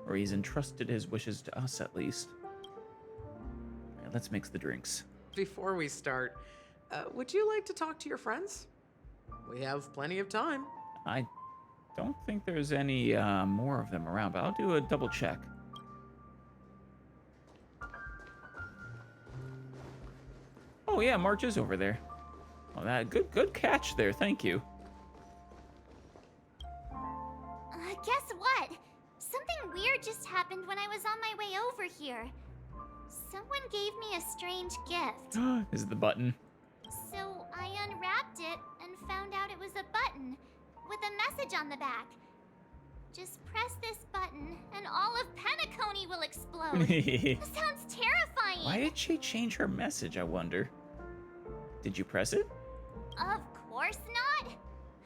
Or he's entrusted his wishes to us, at least. All right, let's mix the drinks. Before we start, would you like to talk to your friends? we have plenty of time. I don't think there's any more of them around, but I'll do a double check. Oh yeah, March is over there. Well, that good catch there. Thank you. Guess what? Something weird just happened when I was on my way over here. Someone gave me a strange gift. Is it the button? So I unwrapped it and found out it was a button with a message on the back. Just press this button and all of Penacony will explode. That sounds terrifying. Why did she change her message, I wonder? Did you press it? Of course not.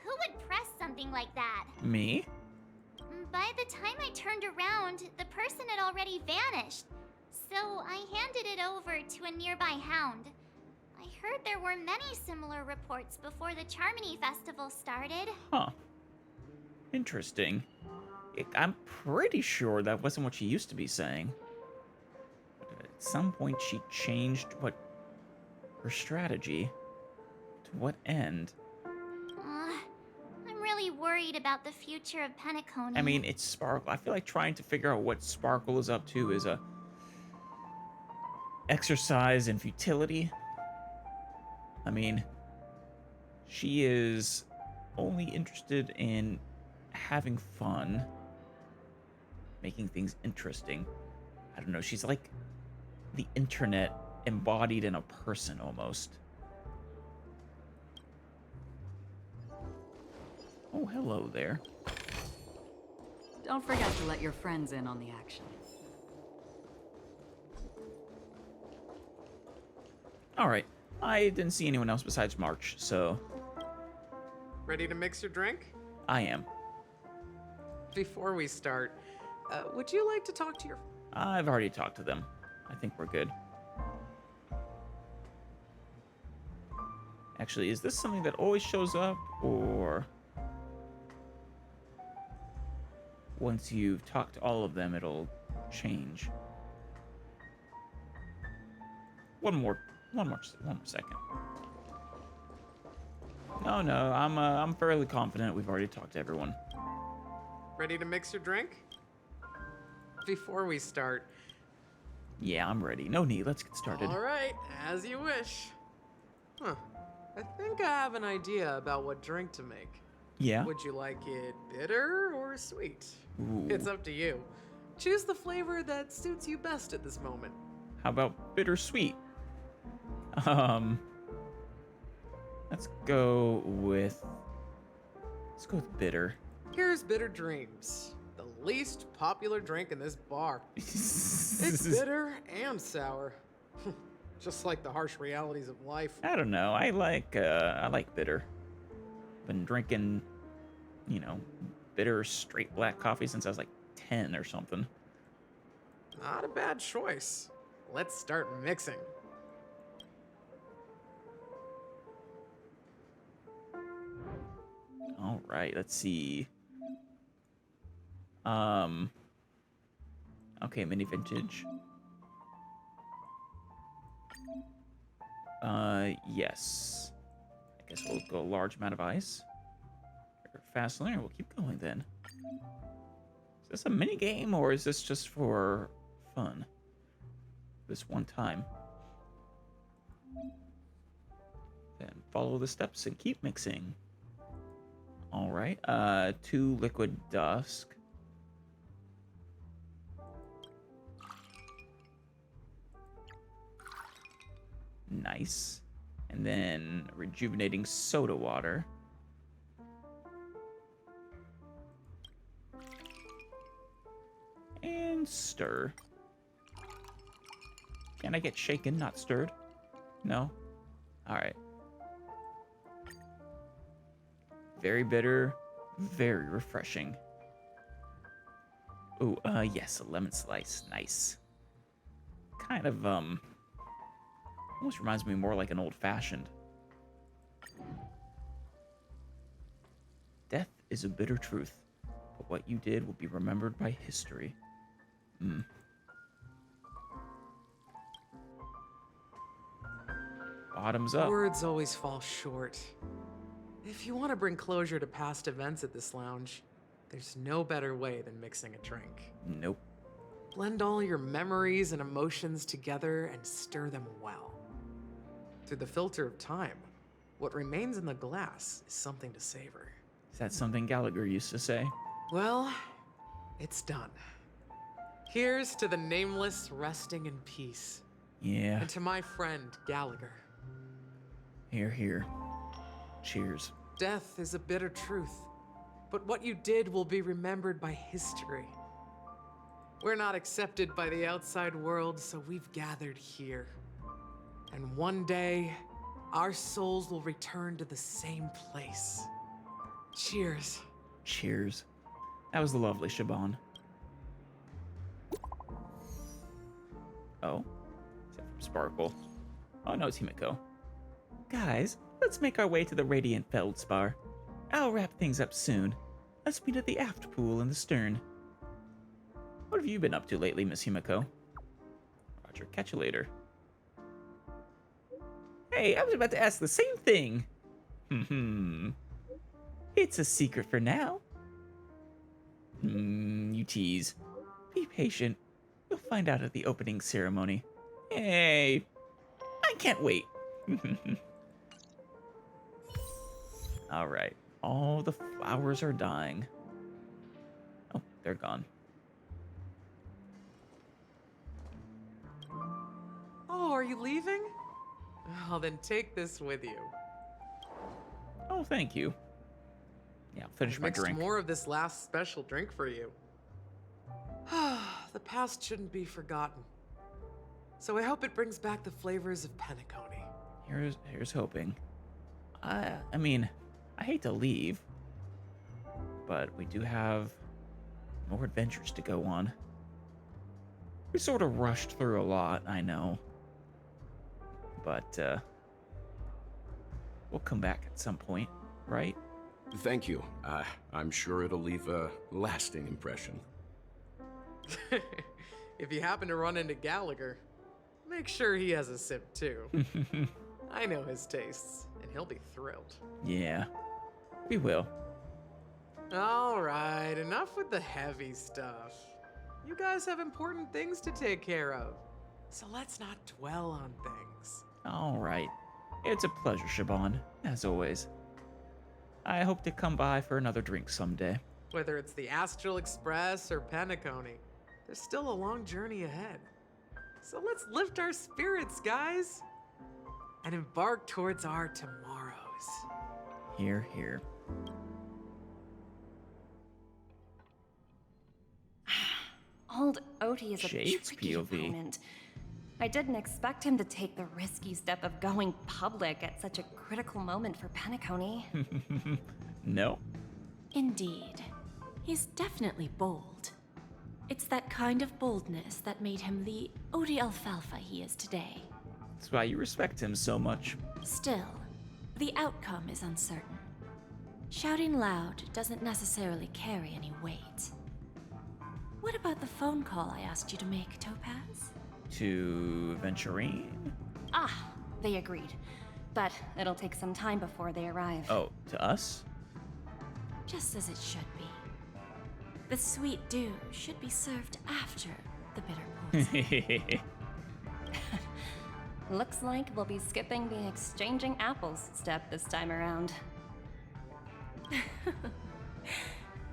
Who would press something like that? Me? By the time I turned around, the person had already vanished. So I handed it over to a nearby hound. I heard there were many similar reports before the Charmony Festival started. Huh. Interesting. I'm pretty sure that wasn't what she used to be saying. At some point, she changed her strategy. To what end? I'm really worried about the future of Penacony. I mean, it's Sparkle. I feel like trying to figure out what Sparkle is up to is a exercise in futility. I mean, she is only interested in having fun, making things interesting. I don't know, she's like the internet embodied in a person almost. Oh, hello there. Don't forget to let your friends in on the action. All right, I didn't see anyone else besides March, so... Ready to mix your drink? I am. Before we start, would you like to talk to your... I've already talked to them. I think we're good. Actually, is this something that always shows up, or... once you've talked to all of them, it'll change? One more second. No, I'm fairly confident we've already talked to everyone. Ready to mix your drink? Before we start... Yeah, I'm ready. No need, let's get started. All right, as you wish. Huh. I think I have an idea about what drink to make. Yeah? Would you like it bitter or sweet? Ooh. It's up to you. Choose the flavor that suits you best at this moment. How about bittersweet? Let's go with bitter. Here's Bitter Dreams, the least popular drink in this bar. It's bitter and sour. Just like the harsh realities of life. I don't know. I like bitter. Been drinking, bitter straight black coffee since I was like 10 or something. Not a bad choice. Let's start mixing. All right, let's see. Okay, mini vintage. Yes. I guess we'll go a large amount of ice. Fast learner, we'll keep going then. Is this a mini game or is this just for fun? This one time. Then follow the steps and keep mixing. All right, 2 liquid dusk. Nice. And then rejuvenating soda water. And stir. Can I get shaken, not stirred? No? Alright. Very bitter, very refreshing. Ooh, yes, a lemon slice. Nice. Kind of, almost reminds me more like an old-fashioned. Death is a bitter truth, but what you did will be remembered by history. Bottoms up. Words always fall short. If If you want to bring closure to past events at this lounge, there's no better way than mixing a drink. Nope. Blend all your memories and emotions together and stir them well. Through the filter of time, what remains in the glass is something to savor. Is that something Gallagher used to say? Well, it's done. Here's to the nameless resting in peace. Yeah. And to my friend, Gallagher. Here, here. Cheers. Death is a bitter truth, but what you did will be remembered by history. We're not accepted by the outside world, so we've gathered here. And one day, our souls will return to the same place. Cheers. Cheers. That was lovely, Shaban. Oh, is that from Sparkle? Oh no, it's Himiko. Guys, let's make our way to the Radiant Feldspar. I'll wrap things up soon. Let's meet at the aft pool in the stern. What have you been up to lately, Miss Himiko? Roger, catch you later. Hey, I was about to ask the same thing. It's a secret for now. You tease. Be patient. You'll find out at the opening ceremony. Hey, I can't wait. All right, all the flowers are dying. Oh, they're gone. Oh, are you leaving? Oh, then take this with you. Oh, thank you. Yeah, I'll finish my drink. More of this last special drink for you. The past shouldn't be forgotten. So I hope it brings back the flavors of Penacony. Here's hoping. I mean, I hate to leave, but we do have more adventures to go on. We sort of rushed through a lot, I know. But, we'll come back at some point, right? Thank you. I'm sure it'll leave a lasting impression. If you happen to run into Gallagher, make sure he has a sip too. I know his tastes, and he'll be thrilled. Yeah, we will. All right, enough with the heavy stuff. You guys have important things to take care of, so let's not dwell on things. All right. It's a pleasure, Shaban, as always. I hope to come by for another drink someday. Whether it's the Astral Express or Penacony, there's still a long journey ahead. So let's lift our spirits, guys, and embark towards our tomorrows. Here, here. Old Oti is a Jade's tricky POV. opponent. I didn't expect him to take the risky step of going public at such a critical moment for Penacony. No. Indeed. He's definitely bold. It's that kind of boldness that made him the Odi Alfalfa he is today. That's why you respect him so much. Still, the outcome is uncertain. Shouting loud doesn't necessarily carry any weight. What about the phone call I asked you to make, Topaz? To Venturine? Ah, they agreed. But it'll take some time before they arrive. Oh, to us? Just as it should be. The sweet dew should be served after the bitter poison. Looks like we'll be skipping the exchanging apples step this time around.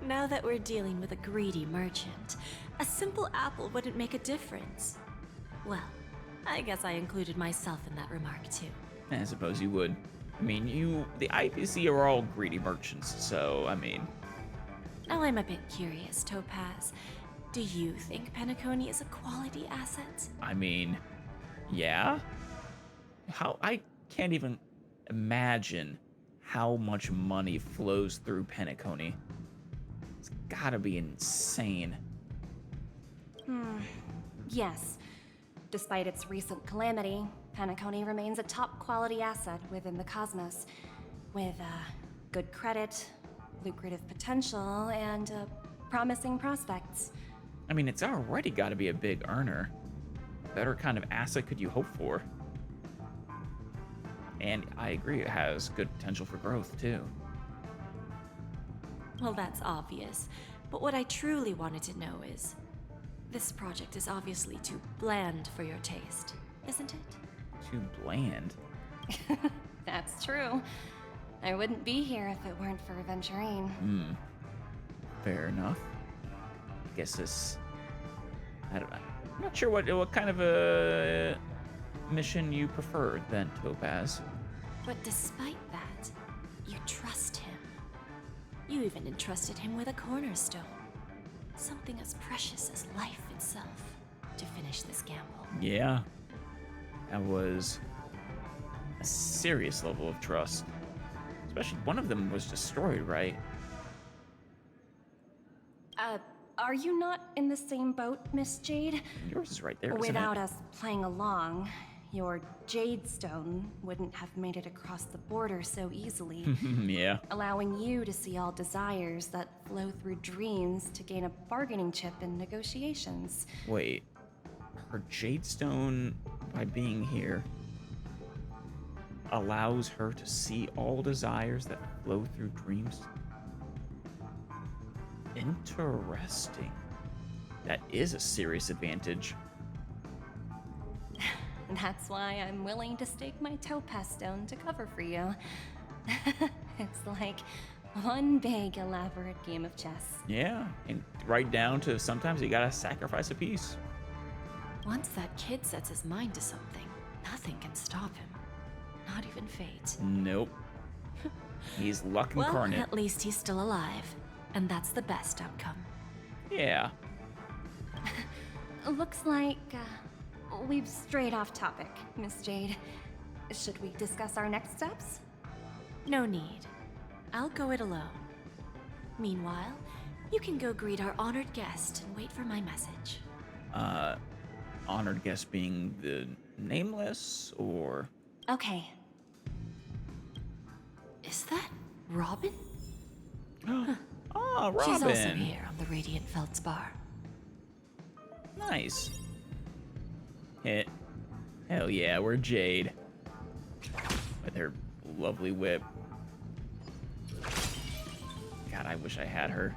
Now that we're dealing with a greedy merchant, a simple apple wouldn't make a difference. Well, I guess I included myself in that remark too. I suppose you would. I mean, the IPC are all greedy merchants, so, I mean... Now I'm a bit curious, Topaz. Do you think Penacony is a quality asset? I mean, yeah? I can't even imagine how much money flows through Penacony. It's gotta be insane. Yes. Despite its recent calamity, Penacony remains a top quality asset within the cosmos, with good credit, lucrative potential, and promising prospects. I mean, it's already gotta be a big earner. What better kind of asset could you hope for? And I agree, it has good potential for growth, too. Well, that's obvious. But what I truly wanted to know is, this project is obviously too bland for your taste, isn't it? Too bland? That's true. I wouldn't be here if it weren't for Aventurine. Fair enough. I guess this... I'm not sure what kind of a mission you prefer then, Topaz. But despite that, you trust him. You even entrusted him with a cornerstone. Something as precious as life itself to finish this gamble. Yeah. That was a serious level of trust. Especially one of them was destroyed, right? Are you not in the same boat, Miss Jade? Yours is right there, isn't Without it? us playing along, your Jade Stone wouldn't have made it across the border so easily. Yeah. Allowing you to see all desires that flow through dreams to gain a bargaining chip in negotiations. Wait. Her Jade Stone, by being here, allows her to see all desires that flow through dreams? Interesting. That is a serious advantage. That's why I'm willing to stake my topaz stone to cover for you. It's like one big elaborate game of chess. Yeah, and right down to sometimes you gotta sacrifice a piece. Once that kid sets his mind to something, nothing can stop him. Not even fate. Nope. He's luck incarnate. Well, at least he's still alive. And that's the best outcome. Yeah. Looks like we've strayed off topic, Miss Jade. Should we discuss our next steps? No need. I'll go it alone. Meanwhile, you can go greet our honored guest and wait for my message. Honored guest being the nameless, or... Okay. Is that Robin? Ah, Robin! She's also here on the Radiant Feldspar. Nice. Hell yeah, we're Jade. With her lovely whip. God, I wish I had her.